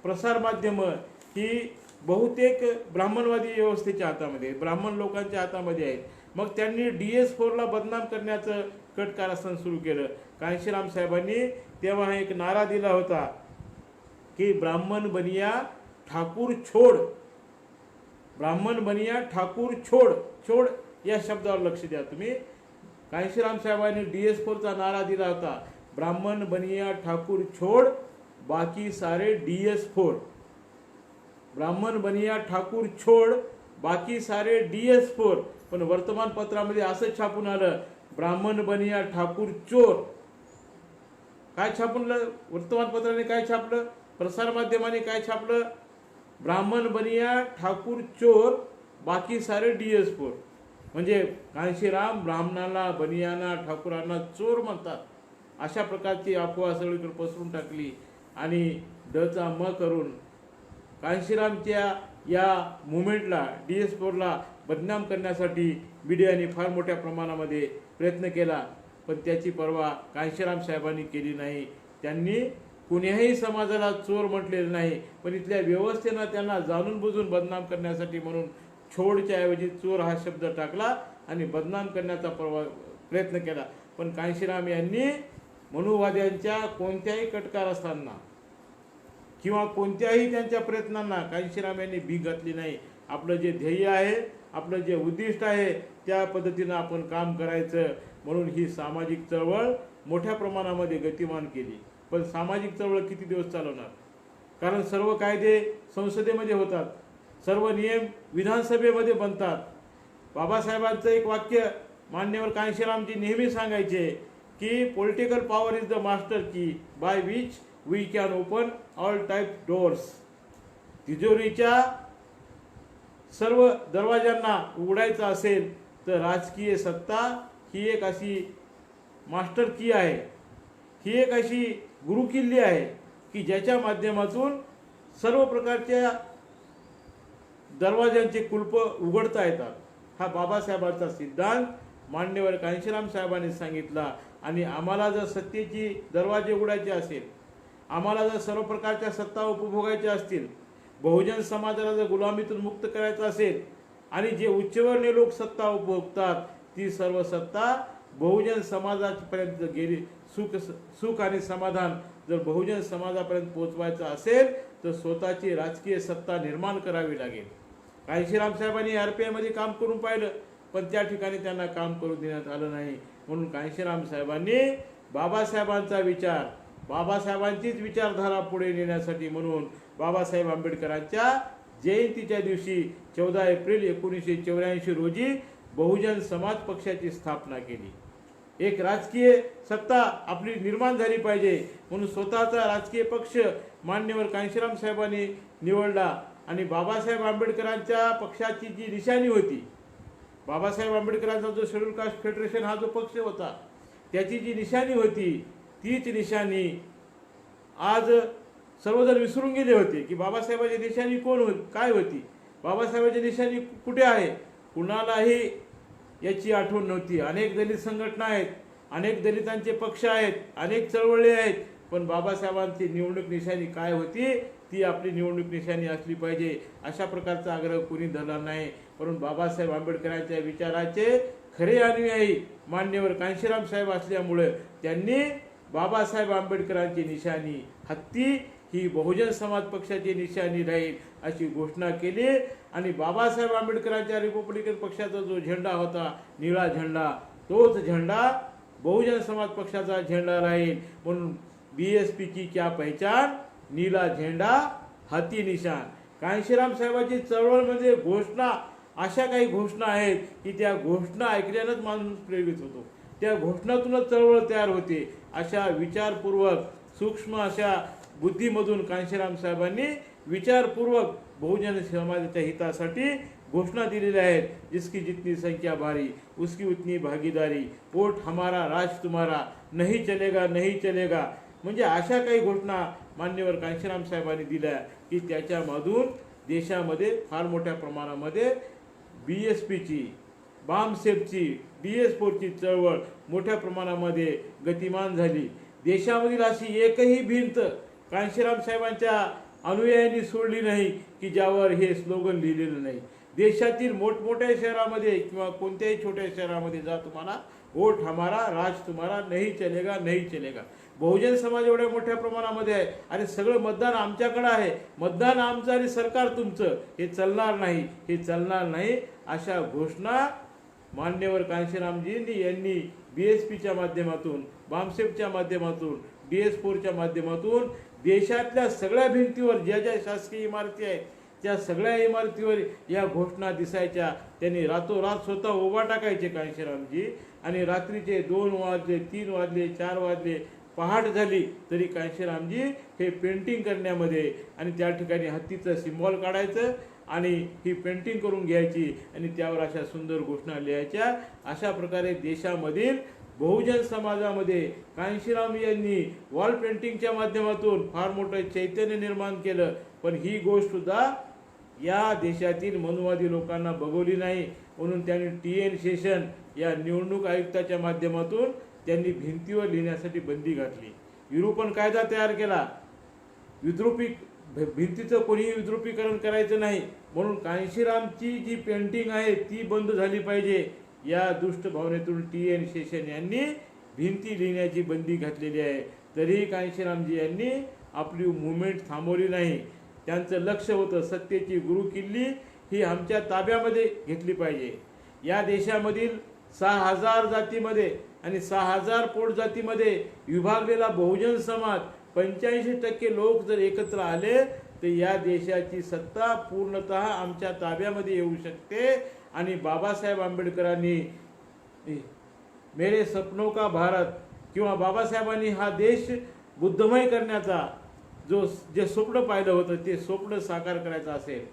प्रसार माध्यमं ही बहुतेक ब्राह्मणवादी व्यवस्थेच्या हातामध्ये, ब्राह्मण लोकांच्या हातामध्ये आहेत. मग त्यांनी DS4ला बदनाम करण्याचं कट कारस्थान सुरू केलं. कांशीराम साहेबांनी तेव्हा एक नारा दिला होता की ब्राह्मण बनिया ठाकूर छोड, ब्राह्मण बनिया ठाकूर छोड. छोड या शब्दावर लक्ष द्या तुम्ही. कांशीराम साहेबांनी DS4चा नारा दिला होता, ब्राह्मण बनिया ठाकूर छोड बाकी सारे DS4. ब्राह्मण बनिया ठाकूर छोड बाकी सारे DS4. पण वर्तमानपत्रामध्ये असं छापून आलं, ब्राह्मण बनिया ठाकूर चोर. काय छापूनलं वर्तमानपत्राने? काय छापलं? प्रसार माध्यमाने काय छापलं? ब्राह्मण बनिया ठाकूर चोर बाकी सारे DS4. म्हणजे कांशीराम ब्राह्मणाला, बनियांना, ठाकूरांना चोर म्हणतात. अशा प्रकारची अफवा सगळीकडे पसरून टाकली आणि डचा म करून कांशीरामच्या या मुवमेंटला, DS4ला बदनाम करण्यासाठी मीडियाने फार मोठ्या प्रमाणामध्ये प्रयत्न केला. पण त्याची पर्वा कांशीराम साहेबांनी केली नाही. त्यांनी कुण्याही समाजाला चोर म्हटलेलं नाही, पण इथल्या व्यवस्थेनं त्यांना जाणून बुजून बदनाम करण्यासाठी म्हणून छोडच्या ऐवजी चोर हा शब्द टाकला आणि बदनाम करण्याचा प्रयत्न केला. पण कांशीराम यांनी मनुवाद्यांच्या कोणत्याही कटकारस्थांना किंवा कोणत्याही त्यांच्या प्रयत्नांना कांशीराम यांनी भीक घातली नाही. आपलं जे ध्येय आहे, आपलं जे उद्दिष्ट आहे, त्या पद्धतीनं आपण काम करायचं म्हणून ही सामाजिक चळवळ मोठ्या प्रमाणामध्ये गतिमान केली. पण सामाजिक चळवळ किती दिवस चालवणार? कारण सर्व कायदे संसदेमध्ये होतात, सर्व नियम विधानसभेमध्ये बनतात. बाबासाहेबांचं एक वाक्य मान्यवर कांशीरामजी नेहमी सांगायचे की political power is the master key by which we can open all type doors. तिजोरीच्या सर्व दरवाजांना उघडायचं असेल तर राजकीय सत्ता ही एक अशी मास्टर की आहे, ही एक अशी गुरुकिल्ली आहे की ज्याच्या माध्यमातून सर्व प्रकारच्या दरवाजांचे कुलप उघडता येतात. हा बाबासाहेबांचा सिद्धांत मान्यवर कांशीराम साहेबांनी सांगितला. आणि आम्हाला जर सत्तेची दरवाजे उघडायचे असेल, आम्हाला जर सर्व प्रकारच्या सत्ता उपभोगायच्या असतील, बहुजन समाजाला जर गुलामीतून मुक्त करायचं असेल आणि जे उच्चवर्णीय लोक सत्ता उपभोगतात ती सर्व सत्ता बहुजन समाजापर्यंत गेली, सुख आणि समाधान जर बहुजन समाजापर्यंत पोहोचवायचं असेल तर स्वतःची राजकीय सत्ता निर्माण करावी लागेल. कांशीराम साहेबांनी RPI मध्ये काम करून पाहिलं, पण त्या ठिकाणी त्यांना काम करू देण्यात आलं नाही. म्हणून कांशीराम साहेबांनी बाबासाहेबांचा विचार, बाबासाहेबांचीच विचारधारा पुढे नेण्यासाठी म्हणून बाबासाहेब आंबेडकरांच्या जयंतीच्या दिवशी 14 एप्रिल 1984 रोजी बहुजन समाज पक्षाची स्थापना केली. एक राजकीय सत्ता आपली निर्माण झाली पाहिजे म्हणून स्वतःचा राजकीय पक्ष मान्यवर कांशीराम साहेबांनी निवडला. आणि बाबासाहेब आंबेडकरांच्या पक्षाची जी निशाणी होती, बाबासाहेब आंबेडकरांचा जो शेड्यूल कास्ट फेडरेशन हा जो पक्ष होता त्याची जी निशाणी होती तीच निशाणी आज सर्वजण विसरून गेले होते की बाबासाहेबांची निशाणी काय होती, बाबासाहेबांची निशाणी कुठे आहे, कुणालाही याची आठवण नव्हती. अनेक दलित संघटना आहेत, अनेक दलितांचे पक्ष आहेत, अनेक चळवळी आहेत, पण बाबासाहेबांची निवडणूक निशाणी काय होती ती आपली निवडणूक निशाणी असली पाहिजे अशा प्रकारचा आग्रह कोणी धरला नाही. परंतु बाबासाहेब आंबेडकरांच्या विचाराचे खरे अनुयायी मान्यवर कांशीराम साहेब असल्यामुळे त्यांनी बाबासाहेब आंबेडकरांची निशाणी हत्ती ही बहुजन समाज पक्षाची निशाणी राहील अशी घोषणा केली. आणि बाबासाहेब आंबेडकरांच्या रिपब्लिकन पक्षाचा जो झेंडा होता निळा झेंडा, तोच झेंडा बहुजन समाज पक्षाचा झेंडा राहील. म्हणून BSP की क्या पहचान, नीला झेंडा हाती निशाण. कांशीराम साहेबांची चळवळ म्हणजे घोषणा, अशा काही घोषणा आहेत की त्या घोषणा ऐकल्यानंच माणूस प्रेरित होतो, त्या घोषणातूनच चळवळ तयार होते. अशा विचारपूर्वक सूक्ष्म अशा बुद्धीमधून कांशीराम साहेबांनी विचारपूर्वक बहुजन समाजाच्या हितासाठी घोषणा दिलेल्या आहेत. जिसकी जितनी संख्या भारी उसकी उतनी भागीदारी, वोट हमारा राज तुम्हारा, नहीं चलेगा नहीं चलेगा. म्हणजे अशा काही घोषणा मान्यवर कांशीराम साहेबांनी दिल्या की त्याच्यामधून देशामध्ये फार मोठ्या प्रमाणामध्ये BSPची, बामसेफची, DS4ची चळवळ मोठ्या प्रमाणामध्ये गतिमान झाली. देशामधील अशी एकही भिंत कांशीराम साहेबांच्या अनुयायांनी सोडली नाही की ज्यावर हे स्लोगन लिहिलेलं नाही. देशातील मोठमोठ्या शहरामध्ये किंवा कोणत्याही छोट्या शहरामध्ये जा तुम्हाला, वोट हमारा राज तुम्हारा, नहीं चलेगा नहीं चलेगा. बहुजन समाज एवढ्या मोठ्या प्रमाणामध्ये आहे आणि सगळं मतदान आमच्याकडे आहे, मतदान आमचं आणि सरकार तुमचं, हे चालणार नाही, हे चालणार नाही. अशा घोषणा मान्यवर कांशीरामजींनी यांनी BSPच्या माध्यमातून, बामसेफच्या माध्यमातून, DS4च्या माध्यमातून देशातल्या सगळ्या भिंतीवर ज्या ज्या शासकीय इमारती आहेत त्या सगळ्या इमारतीवर या घोषणा दिसायच्या. त्यांनी रातोरात स्वतः उभा टाकायचे कांशीरामजी आणि रात्रीचे 2 वाजले, 3 वाजले, 4 वाजले, पहाट झाली तरी कांशीरामजी हे पेंटिंग करण्यामध्ये आणि त्या ठिकाणी हत्तीचं सिम्बॉल काढायचं आणि ही पेंटिंग करून घ्यायची आणि त्यावर अशा सुंदर घोषणा लिहायच्या. अशा प्रकारे देशामधील बहुजन समाजामध्ये कांशीराम यांनी वॉल पेंटिंगच्या माध्यमातून फार मोठं चैतन्य निर्माण केलं. पण ही गोष्ट सुद्धा या देशातील मनुवादी लोकांना बघवली नाही. म्हणून त्यांनी TN शेषन या निवडणूक आयुक्ताच्या माध्यमातून त्यांनी भिंतीवर लिहिण्यासाठी बंदी घातली. युरोपन कायदा तयार केला, विद्रुपी भिंतीचं कोणीही विद्रुपीकरण करायचं नाही, म्हणून कांशीरामची जी पेंटिंग आहे ती बंद झाली पाहिजे. या दुष्ट भावनेतून TN शेषन यांनी भिंती लिहिण्याची बंदी घातलेली आहे. तरीही कांशीरामजी यांनी आपली मुवमेंट थांबवली नाही. त्यांचं लक्ष होतं सत्तेची गुरुकिल्ली ही आमच्या ताब्यामध्ये घेतली पाहिजे. या देशामधील 6000 जातीमध्ये आणि 6000 पोटजातीमध्ये विभागलेला बहुजन समाज 85% लोक जर एकत्र आले तर या देशाची सत्ता पूर्णतः आमच्या ताब्यामध्ये येऊ शकते. आणि बाबासाहेब आंबेडकरांनी मेरे सपनों का भारत किंवा बाबासाहेबांनी हा देश बुद्धमय करण्याचा जे स्वप्न पाहिलं होतं ते स्वप्न साकार करायचं असेल,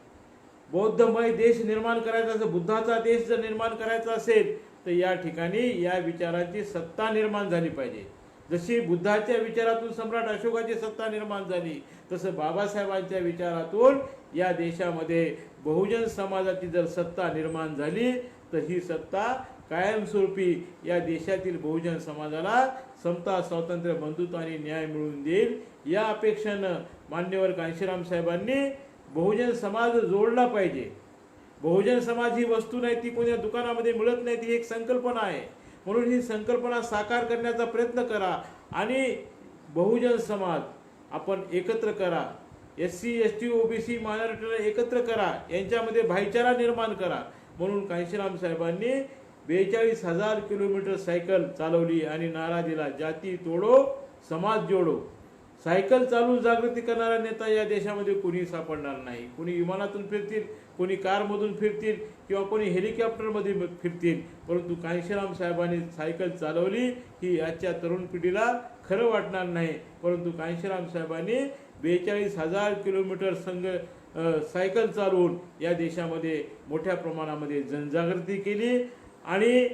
बौद्धमय देश निर्माण करायचा असेल, बुद्धाचा देश जर निर्माण करायचा असेल तर या ठिकाणी या विचारांची सत्ता निर्माण झाली पाहिजे. जशी बुद्धाच्या विचारातून सम्राट अशोकाची सत्ता निर्माण झाली तसं बाबासाहेबांच्या विचारातून या देशामध्ये बहुजन समाजाची जर सत्ता निर्माण झाली तर ही सत्ता कायमस्वरूपी या देशातील बहुजन समाजाला समता, स्वातंत्र्य, बंधुत्व आणि न्याय मिळवून देईल. या अपेक्षेनं मान्यवर कांशीराम साहेबांनी बहुजन समाज जोडला पाहिजे. बहुजन समाज ही वस्तू नाही, ती कोणत्या दुकानामध्ये मिळत नाही, ती एक संकल्पना आहे. म्हणून ही संकल्पना साकार करण्याचा प्रयत्न करा आणि बहुजन समाज आपण एकत्र करा. SC, ST, OBC मायनॉरिटीला एकत्र करा, यांच्यामध्ये भाईचारा निर्माण करा. म्हणून कांशीराम साहेबांनी 42,000 किलोमीटर सायकल चालवली आणि नारा दिला, जाती तोडो समाज जोडो. सायकल चालून जागृती करणारा नेता या देशामध्ये कोणी सापडणार नाही. कोणी विमानातून फिरतील, कोणी कारमधून फिरतील किंवा कोणी हेलिकॉप्टरमध्ये फिरतील, परंतु कांशीराम साहेबांनी सायकल चालवली ही आजच्या तरुण पिढीला खरं वाटणार नाही. परंतु कांशीराम साहेबांनी 42,000 किलोमीटर सायकल चालवून या देशामध्ये मोठ्या प्रमाणामध्ये जनजागृती केली आणि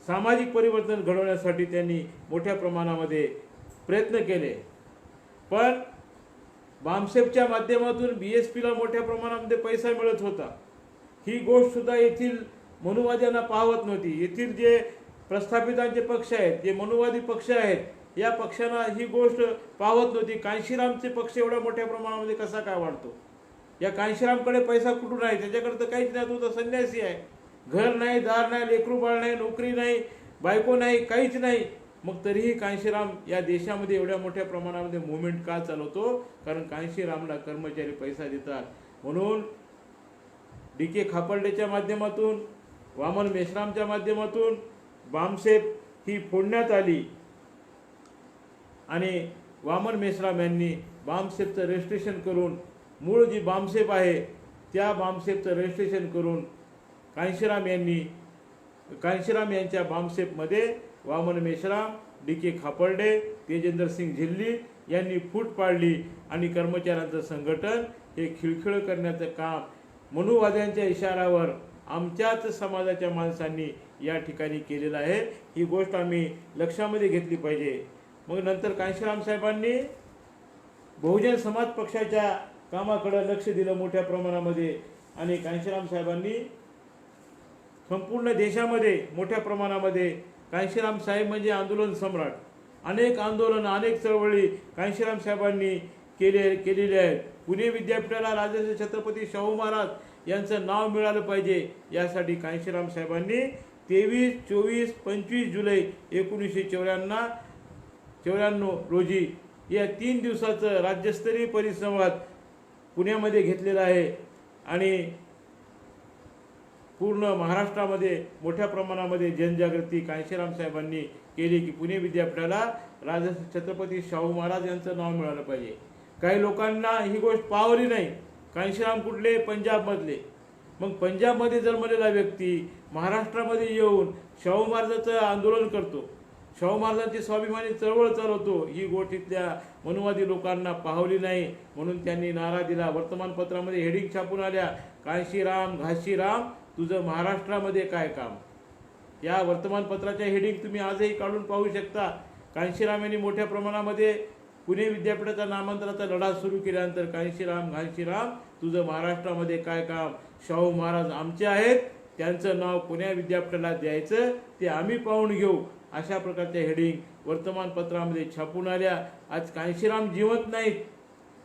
सामाजिक परिवर्तन घडवण्यासाठी त्यांनी मोठ्या प्रमाणामध्ये प्रयत्न केले. पण बामसेफच्या माध्यमातून BSPला मोठ्या प्रमाणामध्ये पैसा मिळत होता. ही गोष्ट सुद्धा येथील मनुवाद्यांना पाहत नव्हती. येथील जे प्रस्थापितांचे पक्ष आहेत, जे मनुवादी पक्ष आहेत, या पक्षांना ही गोष्ट पाहत नव्हती. कांशीरामचे पक्ष एवढ्या मोठ्या प्रमाणामध्ये कसा काय वाढतो? या कांशीरामकडे पैसा कुठून आहे? त्याच्याकडे तर काहीच नाही, तो तर संन्यासी आहे. घर नाही, दार नाही, लेकरू बाळ नाही, नोकरी नाही, बायको नाही, काहीच नाही. मग तरीही कांशीराम या देशामध्ये एवढ्या मोठ्या प्रमाणामध्ये मुवमेंट का चालवतो? कारण कांशीरामला कर्मचारी पैसा देतात. म्हणून DK खापर्डेच्या माध्यमातून, वामन मेश्रामच्या माध्यमातून बामसेफ ही फोडण्यात आली आणि वामन मेश्राम यांनी बामसेफचं रजिस्ट्रेशन करून, मूळ जी बामसेफ आहे त्या बामसेफचं रजिस्ट्रेशन करून कांशीराम यांच्या बामसेफमध्ये वामन मेश्राम, DK खापर्डे, तेजेंद्र सिंग झिल्ली यांनी फूट पाडली आणि कर्मचाऱ्यांचं संघटन हे खिळखिळ करण्याचं काम मनुवाद्यांच्या इशाऱ्यावर आमच्याच समाजाच्या माणसांनी या ठिकाणी केलेलं आहे. ही गोष्ट आम्ही लक्षामध्ये घेतली पाहिजे. मग नंतर कांशीराम साहेबांनी बहुजन समाज पक्षाच्या कामाकडे लक्ष दिलं मोठ्या प्रमाणामध्ये आणि कांशीराम साहेबांनी संपूर्ण देशामध्ये मोठ्या प्रमाणामध्ये, कांशीराम साहेब म्हणजे आंदोलन सम्राट, अनेक आंदोलन, अनेक चळवळी कांशीराम साहेबांनी केलेले आहेत. पुणे विद्यापीठाला राजर्षी छत्रपती शाहू महाराज यांचं नाव मिळालं पाहिजे यासाठी कांशीराम साहेबांनी 23, 24, 25 जुलै 1994 रोजी या 3 दिवसाचं राज्यस्तरीय परिसंवाद पुण्यामध्ये घेतलेला आहे आणि पूर्ण महाराष्ट्रामध्ये मोठ्या प्रमाणामध्ये जनजागृती कांशीराम साहेबांनी केली की पुणे विद्यापीठाला राजर्षी छत्रपती शाहू महाराज यांचं नाव मिळालं पाहिजे. काही लोकांना ही गोष्ट पावली नाही. कांशीराम कुठले? पंजाबमधले. मग पंजाबमध्ये जन्मलेला व्यक्ती महाराष्ट्रामध्ये येऊन शाहू महाराजांचं आंदोलन करतो, शाहू महाराजांची स्वाभिमानी चळवळ चालवतो, ही गोष्ट इथल्या मनुवादी लोकांना पाहवली नाही. म्हणून त्यांनी नारा दिला. वर्तमानपत्रामध्ये हेडिंग छापून आल्या, कांशीराम घाशीराम तुझं महाराष्ट्रामध्ये काय काम. या वर्तमानपत्राच्या हेडिंग तुम्ही आजही काढून पाहू शकता. कांशीराम यांनी मोठ्या प्रमाणामध्ये पुणे विद्यापीठाचा नामांतराचा लढा सुरू केल्यानंतर कांशीराम घाशीराम तुझं महाराष्ट्रामध्ये काय काम. शाहू महाराज आमचे आहेत, त्यांचं नाव पुणे विद्यापीठाला द्यायचं ते आम्ही पाहून घेऊ, अशा प्रकारच्या हेडिंग वर्तमानपत्रामध्ये छापून आल्या. आज कांशीराम जिवंत नाहीत,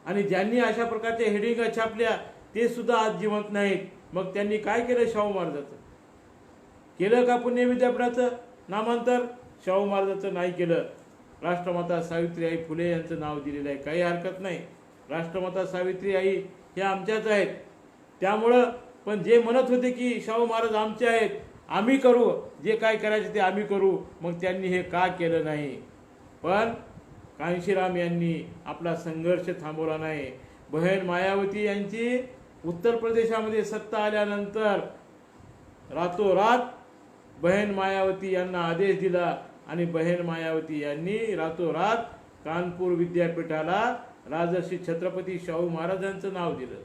आणि ज्यांनी अशा प्रकारच्या हेडिंग छापल्या ते सुद्धा आज जिवंत नाहीत. मग त्यांनी काय केलं शाहू महाराजाचं? केलं का पुणे विद्यापीठाचं नामांतर? शाहू महाराजाचं नाही केलं. राष्ट्रमाता सावित्रीबाई फुले यांचं नाव दिलेलं आहे, काही हरकत नाही. राष्ट्रमाता सावित्रीबाई ह्या आमच्याच आहेत. त्यामुळं पण जे म्हणत होते की शाहू महाराज आमचे आहेत, आम्ही करू, जे काय करायचे ते आम्ही करू, मग त्यांनी हे का केलं नाही? पण कांशीराम यांनी आपला संघर्ष थांबवला नाही. बहीण मायावती यांची उत्तर प्रदेशामध्ये सत्ता आल्यानंतर रातोरात बहीण मायावती यांना आदेश दिला आणि बहीण मायावती यांनी रातोरात कानपूर विद्यापीठाला राजर्षी छत्रपती शाहू महाराजांचं नाव दिलं.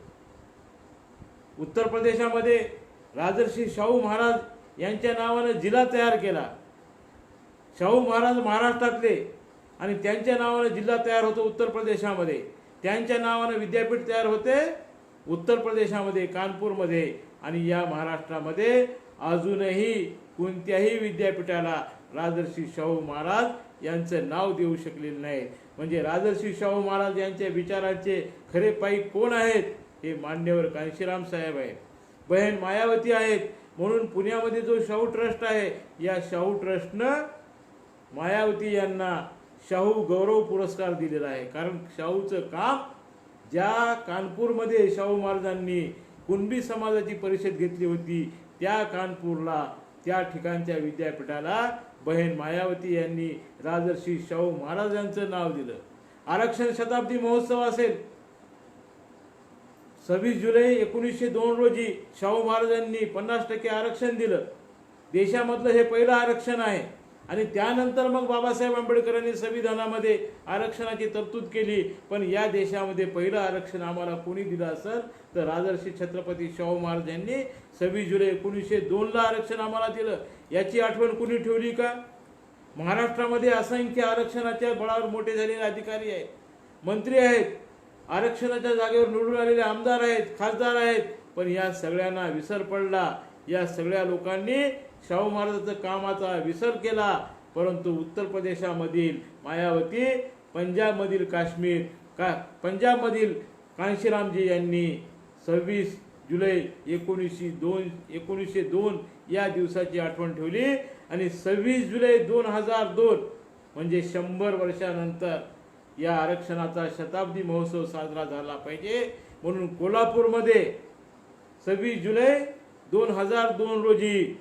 उत्तर प्रदेशामध्ये राजर्षी शाहू महाराज यांच्या नावानं जिल्हा तयार केला. शाहू महाराज महाराष्ट्रातले आणि त्यांच्या नावानं जिल्हा तयार होतो उत्तर प्रदेशामध्ये. त्यांच्या नावानं विद्यापीठ तयार होते उत्तर प्रदेशामध्ये कानपूरमध्ये. आणि या महाराष्ट्रामध्ये अजूनही कोणत्याही विद्यापीठाला राजर्षी शाहू महाराज यांचं नाव देऊ शकलेलं नाही. म्हणजे राजर्षी शाहू महाराज यांच्या विचारांचे खरे पाईक कोण आहेत? हे मान्यवर कांशीराम साहेब आहेत, बहीण मायावती आहेत. म्हणून पुण्यामध्ये जो शाहू ट्रस्ट आहे, या शाहू ट्रस्टनं मायावती यांना शाहू गौरव पुरस्कार दिलेला आहे. कारण शाहूचं काम, ज्या कानपूरमध्ये शाहू महाराजांनी कुणबी समाजाची परिषद घेतली होती, त्या कानपूरला, त्या ठिकाणच्या विद्यापीठाला बहीण मायावती यांनी राजर्षी शाहू महाराजांचं नाव दिलं. आरक्षण शताब्दी महोत्सव असेल 26 जुलै 1902 रोजी शाहू महाराजांनी 50% आरक्षण दिलं. देशामधलं हे पहिलं आरक्षण आहे. आणि त्यानंतर मग बाबासाहेब आंबेडकरांनी संविधानामध्ये आरक्षणाची तरतूद केली. पण या देशामध्ये पहिलं आरक्षण आम्हाला कोणी दिलं असेल तर राजर्षी छत्रपती शाहू महाराज यांनी 26 जुलै 1902ला आरक्षण आम्हाला दिलं. याची आठवण कुणी ठेवली का? महाराष्ट्रामध्ये असंख्य आरक्षणाच्या बळावर मोठे झालेले अधिकारी आहेत, मंत्री आहेत, आरक्षणाच्या जागेवर निवडून आलेले आमदार आहेत, खासदार आहेत. पण या सगळ्यांना विसर पडला. या सगळ्या लोकांनी शाहू महाराजांच्या कामाचा विसर केला. परंतु उत्तर प्रदेशामधील मायावती, पंजाबमधील कांशीरामजी यांनी 26 जुलै 1902 या दिवसाची आठवण ठेवली. आणि 26 जुलै 2002 म्हणजे 100 वर्षानंतर या आरक्षणाचा शताब्दी महोत्सव साजरा झाला पाहिजे. म्हणून कोल्हापूरमध्ये 26 जुलै 2002 रोजी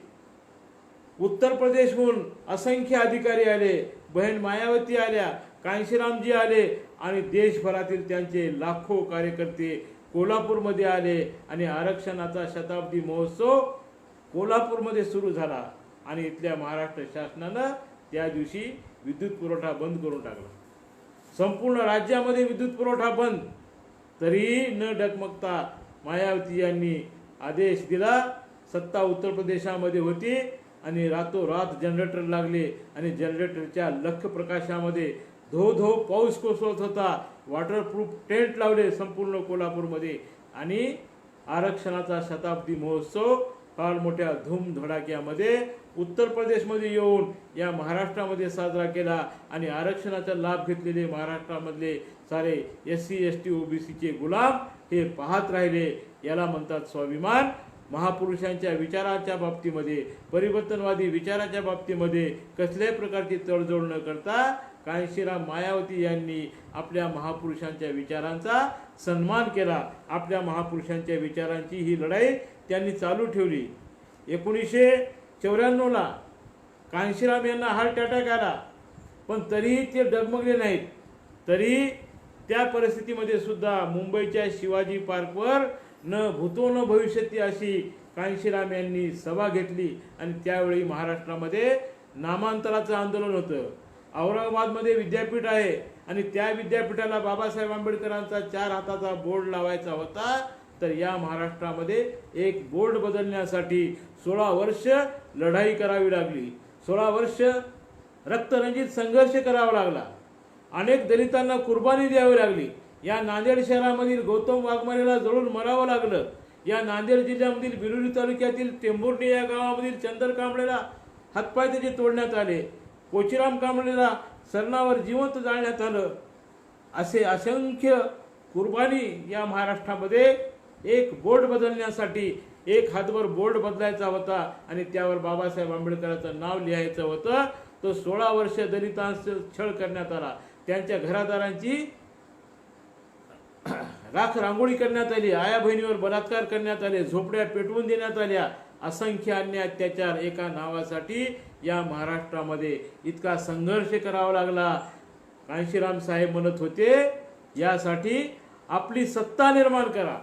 उत्तर प्रदेशहून असंख्य अधिकारी आले, बहीण मायावती आल्या, कांशीरामजी आले आणि देशभरातील त्यांचे लाखो कार्यकर्ते कोल्हापूरमध्ये आले. आणि आरक्षणाचा शताब्दी महोत्सव कोल्हापूरमध्ये सुरू झाला. आणि इथल्या महाराष्ट्र शासनानं त्या दिवशी विद्युत पुरवठा बंद करून टाकला. संपूर्ण राज्यामध्ये विद्युत पुरवठा बंद. तरीही न डगमगता मायावती यांनी आदेश दिला. सत्ता उत्तर प्रदेशामध्ये होती आणि रातोरात जनरेटर लागले आणि जनरेटरच्या लख प्रकाशामध्ये धो धो पाऊस कोसळत होता. वॉटरप्रूफ टेंट लावले संपूर्ण कोल्हापूरमध्ये आणि आरक्षणाचा शताब्दी महोत्सव फार मोठ्या धूमधडाक्यामध्ये उत्तर प्रदेशमध्ये येऊन या महाराष्ट्रामध्ये साजरा केला. आणि आरक्षणाचा लाभ घेतलेले महाराष्ट्रामधले सारे SC ST OBCचे गुलाम हे पाहत राहिले. याला म्हणतात स्वाभिमान. महापुरुषांच्या विचाराच्या बाबतीमध्ये, परिवर्तनवादी विचाराच्या बाबतीमध्ये कसल्याही प्रकारची तडजोड न करता कांशीराम मायावती यांनी आपल्या महापुरुषांच्या विचारांचा सन्मान केला. आपल्या महापुरुषांच्या विचारांची ही लढाई त्यांनी चालू ठेवली. 1994ला कांशीराम यांना हार्ट अटॅक आला, पण तरीही ते डगमगले नाहीत. तरी त्या परिस्थितीमध्ये सुद्धा मुंबईच्या शिवाजी पार्कवर न भूतो न भविष्यती अशी कांशीराम यांनी सभा घेतली. आणि त्यावेळी महाराष्ट्रामध्ये नामांतराचं आंदोलन होतं. औरंगाबादमध्ये विद्यापीठ आहे आणि त्या विद्यापीठाला बाबासाहेब आंबेडकरांचा 4 हाताचा बोर्ड लावायचा होता. तर या महाराष्ट्रामध्ये एक बोर्ड बदलण्यासाठी 16 वर्ष लढाई करावी लागली. 16 वर्ष रक्तरंजित संघर्ष करावा लागला. अनेक दलितांना कुर्बानी द्यावी लागली. या नांदेड शहरामधील गौतम वाघमारेला जळून मरावं लागलं. या नांदेड जिल्ह्यामधील बिलोली तालुक्यातील टेंभुर्णी या गावामधील चंदर कांबळेला हातपाय त्याचे तोडण्यात आले. कोचीराम कांबळेला सरणावर जिवंत जाळण्यात आलं. असे असंख्य कुर्बानी या महाराष्ट्रामध्ये एक बोर्ड बदलण्यासाठी एक हातभर बोर्ड बदलायचा होता आणि त्यावर बाबासाहेब आंबेडकरांचं नाव लिहायचं होतं. तो 16 वर्ष दलितांचा छळ करण्यात आला. त्यांच्या घरादारांची राख रांगोळी करण्यात आली, आया बहिणीवर बलात्कार करण्यात आले, झोपड्या पेटवून देण्यात आल्या. असंख्य अन्य अत्याचार एका नावासाठी या महाराष्ट्रामध्ये इतका संघर्ष करावा लागला. कांशीराम साहेब म्हणत होते यासाठी आपली सत्ता निर्माण करा.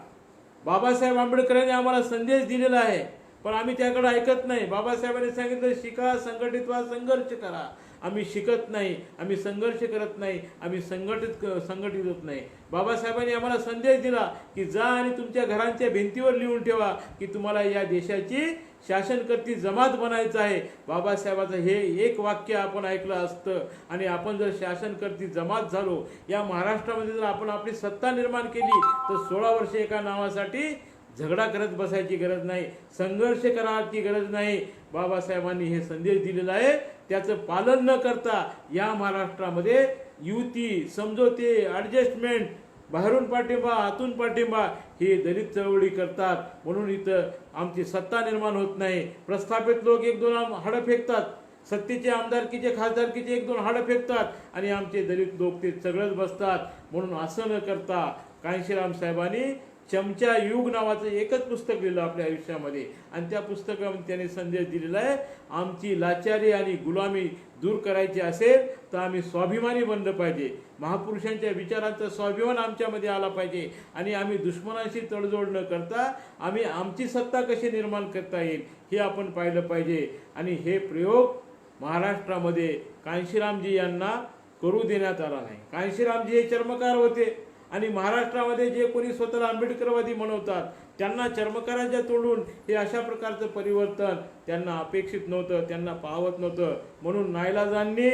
बाबासाहेब आंबेडकरांनी आम्हाला संदेश दिलेला आहे पण आम्ही त्याकडे ऐकत नाही. बाबासाहेबांनी सांगितलं शिका, संघटित व्हा, संघर्ष करा. आम्ही शिकत नाही, आम्ही संघर्ष करत नाही, आम्ही संघटित होत नाही. बाबासाहेबांनी आम्हाला संदेश दिला की जा आणि तुमच्या घरांच्या भिंतीवर लिहून ठेवा की तुम्हाला या देशाची शासनकर्ती जमात बनायचं आहे. बाबासाहेबाचं हे एक वाक्य आपण ऐकलं असतं आणि आपण जर शासनकर्ती जमात झालो, या महाराष्ट्रामध्ये जर आपण आपली सत्ता निर्माण केली तर 16 वर्ष एका नावासाठी झगडा करत बसायची गरज नाही, संघर्ष करायची गरज नाही. बाबासाहेबांनी हे संदेश दिलेला आहे. त्याचं पालन न करता या महाराष्ट्रामध्ये युती, समझोते, ॲडजस्टमेंट, बाहेरून पाठिंबा, आतून पाठिंबा हे दलित चळवळी करतात. म्हणून इथं आमची सत्ता निर्माण होत नाही. प्रस्थापित लोक 1-2 हाडं फेकतात, सत्तेचे, आमदारकीचे, खासदारकीचे 1-2 हाडं फेकतात आणि आमचे दलित लोक ते सगळंच बसतात. म्हणून असं न करता कांशीराम साहेबांनी चमचा युग नावाचं एकच पुस्तक लिहिलं आपल्या आयुष्यामध्ये आणि त्या पुस्तकामध्ये त्यांनी संदेश दिलेला आहे, आमची लाचारी आणि गुलामी दूर करायची असेल तर आम्ही स्वाभिमानी बनलं पाहिजे. महापुरुषांच्या विचारांचा स्वाभिमान आमच्यामध्ये आला पाहिजे आणि आम्ही दुश्मनांशी तडजोड न करता आम्ही आमची सत्ता कशी निर्माण करता येईल हे आपण पाहिलं पाहिजे. आणि हे प्रयोग महाराष्ट्रामध्ये कांशीरामजी यांना करू देण्यात आला नाही. कांशीरामजी हे चर्मकार होते आणि महाराष्ट्रामध्ये जे कोणी स्वतःला आंबेडकरवादी म्हणवतात त्यांना चर्मकारांच्या तोडून हे अशा प्रकारचं परिवर्तन त्यांना अपेक्षित नव्हतं, त्यांना पाहवत नव्हतं. म्हणून नाईलाजांनी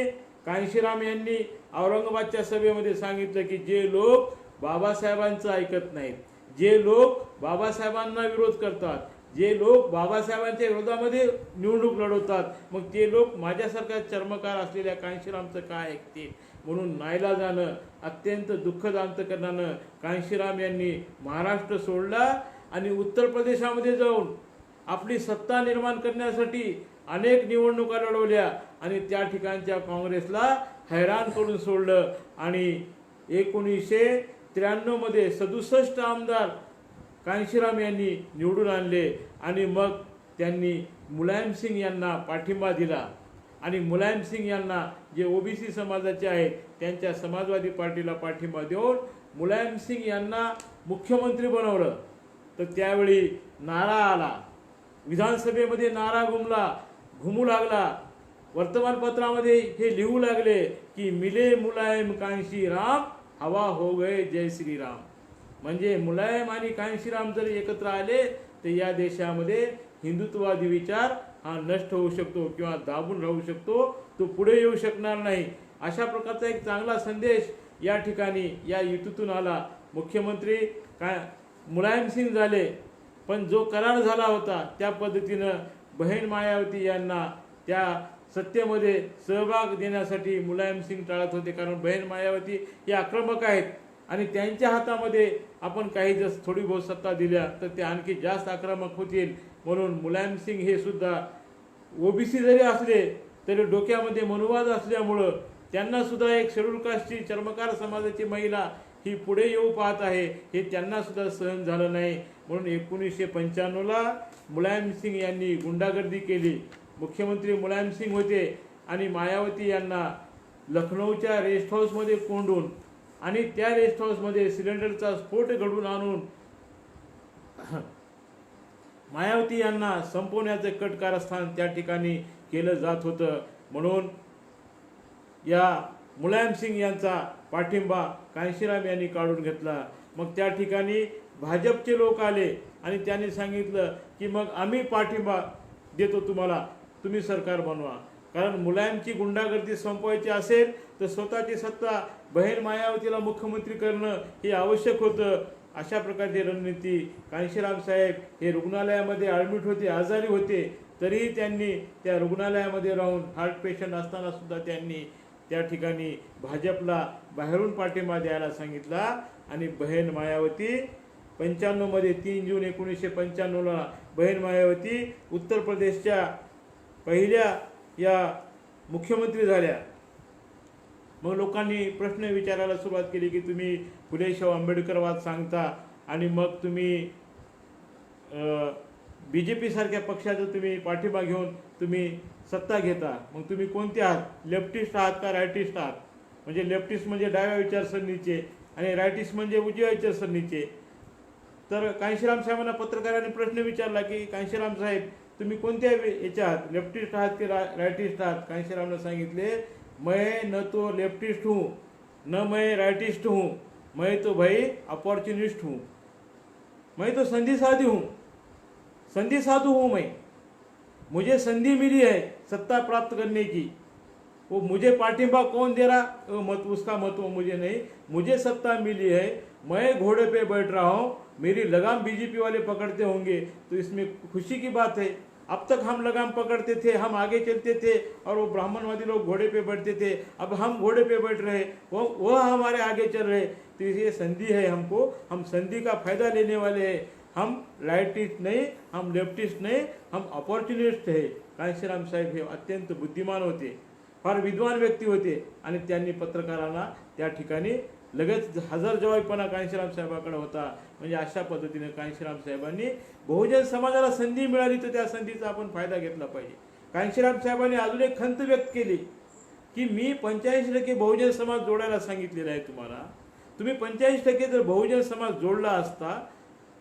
कांशीराम यांनी औरंगाबादच्या सभेमध्ये सांगितलं की जे लोक बाबासाहेबांचं ऐकत नाहीत, जे लोक बाबासाहेबांना विरोध करतात, जे लोक बाबासाहेबांच्या विरोधामध्ये निवडणूक लढवतात, मग ते लोक माझ्यासारखा चर्मकार असलेल्या कांशीरामचं काय ऐकतील. म्हणून नाईलाजानं, अत्यंत दुःखद अंतकरणानं कांशीराम यांनी महाराष्ट्र सोडला आणि उत्तर प्रदेशामध्ये जाऊन आपली सत्ता निर्माण करण्यासाठी अनेक निवडणुका लढवल्या आणि त्या ठिकाणच्या काँग्रेसला हैराण करून सोडलं. आणि 1993 मध्ये 67 आमदार कांशीराम यांनी निवडून आणले आणि मग त्यांनी मुलायम सिंग यांना पाठिंबा दिला आणि मुलायम सिंग यांना जे ओबीसी समाजाचे आहेत त्यांच्या समाजवादी पार्टीला पाठिंबा देऊन मुलायम सिंग यांना मुख्यमंत्री बनवलं. तर त्यावेळी नारा आला, विधानसभेमध्ये नारा घुमू लागला, वर्तमानपत्रामध्ये हे लिहू लागले की मिले मुलायम कांशीराम हवा हो गए जय श्रीराम. म्हणजे मुलायम आणि कांशीराम जर एकत्र आले तर या देशामध्ये हिंदुत्ववादी विचार हा नष्ट होऊ शकतो किंवा दाबून राहू शकतो, तो पुढे येऊ शकणार नाही. अशा प्रकारचा एक चांगला संदेश या ठिकाणी या युतीतून आला. मुख्यमंत्री मुलायम सिंग झाले पण जो करार झाला होता त्या पद्धतीनं बहीण मायावती यांना त्या सत्तेमध्ये सहभाग देण्यासाठी मुलायम सिंग टाळत होते, कारण बहीण मायावती हे आक्रमक आहेत आणि त्यांच्या हातामध्ये आपण काही जर थोडी बहुत सत्ता दिल्या तर ते आणखी जास्त आक्रमक होतील. म्हणून मुलायम सिंग हे सुद्धा ओबीसी जरी असले तरी डोक्यामध्ये मनुवाद असल्यामुळं त्यांना सुद्धा एक शेड्यूल कास्टची चर्मकार समाजाची महिला ही पुढे येऊ पाहत आहे, हे त्यांना सुद्धा सहन झालं नाही. म्हणून 1995ला मुलायम सिंग यांनी गुंडागर्दी केली. मुख्यमंत्री मुलायम सिंग होते आणि मायावती यांना लखनौच्या रेस्ट हाऊसमध्ये कोंडून आणि त्या रेस्ट हाऊसमध्ये सिलेंडरचा स्फोट घडवून आणून मायावती यांना संपवण्याचं कट कारस्थान त्या ठिकाणी केलं जात होतं. म्हणून या मुलायम सिंग यांचा पाठिंबा कांशीराम यांनी काढून घेतला. मग त्या ठिकाणी भाजपचे लोक आले आणि त्यांनी सांगितलं की मग आम्ही पाठिंबा देतो तुम्हाला, तुम्ही सरकार बनवा. कारण मुलायमची गुंडागर्दी संपवायची असेल तर स्वतःची सत्ता बहीण मायावतीला मुख्यमंत्री करणं हे आवश्यक होतं. अशा प्रकारची रणनीती कांशीराम साहेब हे रुग्णालयामध्ये ॲडमिट होते, आजारी होते, तरीही त्यांनी त्या रुग्णालयामध्ये राहून हार्ट पेशंट असताना सुद्धा त्यांनी त्या ठिकाणी भाजपला बाहेरून पाठिंबा द्यायला सांगितला आणि बहीण मायावती 95मध्ये 3 जून 1995ला बहीण मायावती उत्तर प्रदेशच्या पहिल्या या मुख्यमंत्री झाल्या. मग लोकांनी प्रश्न विचारायला सुरुवात केली की तुम्ही फुले शाहू आंबेडकरवाद सांगता आणि मग तुम्ही BJP सारख्या पक्षाचा तुम्ही पाठिंबा घेऊन तुम्ही सत्ता घेता, मग तुम्ही कोणते आहात? लेफ्टिस्ट आहात का रायटिस्ट आहात? म्हणजे लेफ्टिस्ट म्हणजे डाव्या विचारसरणीचे आणि रायटिस्ट म्हणजे उजव्या विचारसरणीचे. तर कांशीराम साहेबांना पत्रकारांनी प्रश्न विचारला की कांशीराम साहेब तुम्ही कोणत्या याचे आहात? लेफ्टिस्ट आहात की रायटिस्ट आहात? कांशीरामने सांगितले मैं न तो लेफ्टिस्ट हूँ न मैं राइटिस्ट हूँ, मैं तो भाई अपॉर्चुनिस्ट हूँ, मैं तो संधि साधु हूँ मैं. मुझे संधि मिली है सत्ता प्राप्त करने की, वो मुझे पाठिंबा कौन दे रहा वो मत उसका महत्व मुझे नहीं, मुझे सत्ता मिली है, मैं घोड़े पे बैठ रहा हूँ, मेरी लगाम BJP वाले पकड़ते होंगे तो इसमें खुशी की बात है. अब तक हम लगाम पकड़ते थे, हम आगे चलते थे और वो ब्राह्मणवादी लोग घोड़े पे बैठते थे, अब हम घोड़े पे बैठ रहे, वो हमारे आगे चल रहे. तो ये संधि है, हमको हम संधि का फायदा लेने वाले हैं. हम राइटिस्ट नहीं, हम लेफ्टिस्ट नहीं, हम अपॉर्च्युनिस्ट है. कांशीराम साहेब हे अत्यंत बुद्धिमान होते, फार विद्वान व्यक्ती होते आणि त्यांनी पत्रकारांना त्या ठिकाणी लगेच हजरजवाबीपणा कांशीराम साहेबांकडे होता. म्हणजे अशा पद्धतीने कांशीराम साहेबांनी बहुजन समाजाला संधी मिळाली तर त्या संधीचा आपण फायदा घेतला पाहिजे. कांशीराम साहेबांनी अजून एक खंत व्यक्त केली की मी 85% बहुजन समाज जोडायला सांगितलेला आहे तुम्हाला, तुम्ही 85% जर बहुजन समाज जोडला असता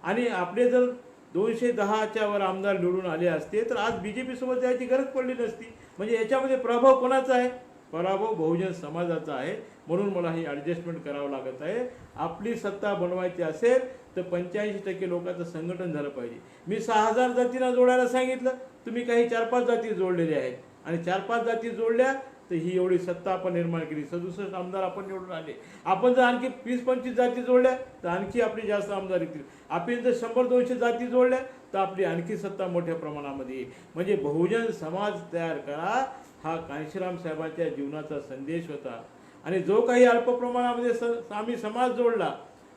आणि आपले जर 210च्या वर आमदार निवडून आले असते तर आज BJP सोबत जायची गरज पडली नसती. म्हणजे याच्यामध्ये प्रभाव कोणाचा आहे? पराभव बहुजन समाजाचा आहे. म्हणून मला ही ॲडजस्टमेंट करावं लागत आहे. आपली सत्ता बनवायची असेल तर 85% लोकांचं संघटन झालं पाहिजे. मी 6000 जातींना जोडायला सांगितलं, तुम्ही काही 4-5 जाती जोडलेल्या आहेत आणि 4-5 जाती जोडल्या तर ही एवढी सत्ता आपण निर्माण केली. 67 आमदार आपण निवडून आले. आपण जर आणखी 20-25 जाती जोडल्या तर आणखी आपली जास्त आमदार येतील. आपण जर 100-200 जाती जोडल्या तर आपली आणखी सत्ता मोठ्या प्रमाणामध्ये येईल. म्हणजे बहुजन समाज तयार करा हा कांशीराम साहेबांच्या जीवनाचा संदेश होता. आणि जो काही अल्प प्रमाणामध्ये आम्ही समाज जोडला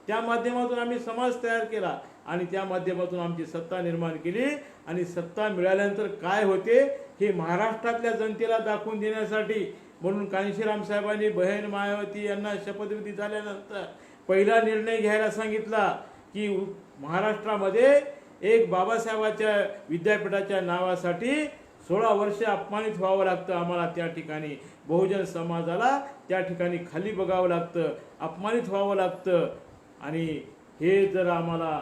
त्या माध्यमातून आम्ही समाज तयार केला आणि त्या माध्यमातून आमची सत्ता निर्माण केली. आणि सत्ता मिळाल्यानंतर काय होते हे महाराष्ट्रातल्या जनतेला दाखवून देण्यासाठी म्हणून कांशीराम साहेबांनी बहीण मायावती यांना शपथविधी झाल्यानंतर पहिला निर्णय घ्यायला सांगितला की महाराष्ट्रामध्ये एक बाबासाहेबाच्या विद्यापीठाच्या नावासाठी 16 वर्ष अपमानित व्हावं लागतं आम्हाला. त्या ठिकाणी बहुजन समाजाला त्या ठिकाणी खाली बघावं लागतं, अपमानित व्हावं लागतं. आणि हे जर आम्हाला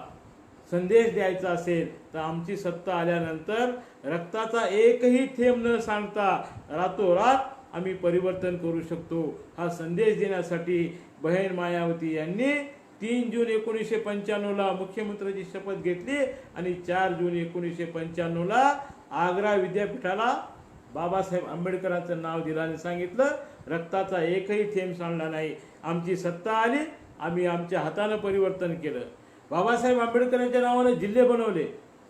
संदेश द्यायचा असेल तर आमची सत्ता आल्यानंतर रक्ताचा एकही थेंब न सांडता रातोरात आम्ही परिवर्तन करू शकतो. हा संदेश देण्यासाठी बहीण मायावती यांनी 3 जून 1995ला मुख्यमंत्र्यांची शपथ घेतली आणि 4 जून 1995ला आग्रा विद्यापीठाला बाबासाहेब आंबेडकरांचं नाव दिलं आणि सांगितलं रक्ताचा एकही थेंब सांडला नाही. आमची सत्ता आली, आम्ही आमच्या हातानं परिवर्तन केलं. बाबासाहेब आंबेडकरांच्या नावाने जिल्हे बनवले,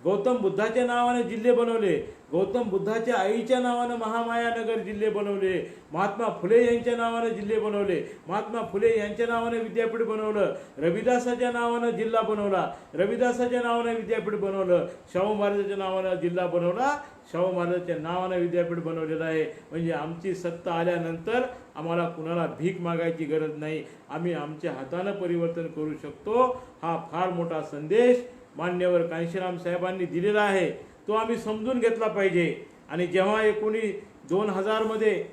गौतम बुद्धाच्या नावाने जिल्हे बनवले, गौतम बुद्धाच्या आईच्या नावाने महामायानगर जिल्हे बनवले, महात्मा फुले यांच्या नावाने जिल्हे बनवले, महात्मा फुले यांच्या नावाने विद्यापीठ बनवलं, रविदासाच्या नावाने जिल्हा बनवला, रविदासाच्या नावाने विद्यापीठ बनवलं, शाहू महाराजांच्या नावाने जिल्हा बनवला, शाहू महाराजांच्या नावाने विद्यापीठ बनवलेलं आहे. म्हणजे आमची सत्ता आल्यानंतर आम्हाला कुणाला भीक मागायची गरज नाही, आम्ही आमच्या हातानं परिवर्तन करू शकतो. हा फार मोठा संदेश मान्यवर कांशीराम साहेबांनी दिलेला आहे, तो आम्ही समजून घेतला पाहिजे. आणि जेव्हा 2000मध्ये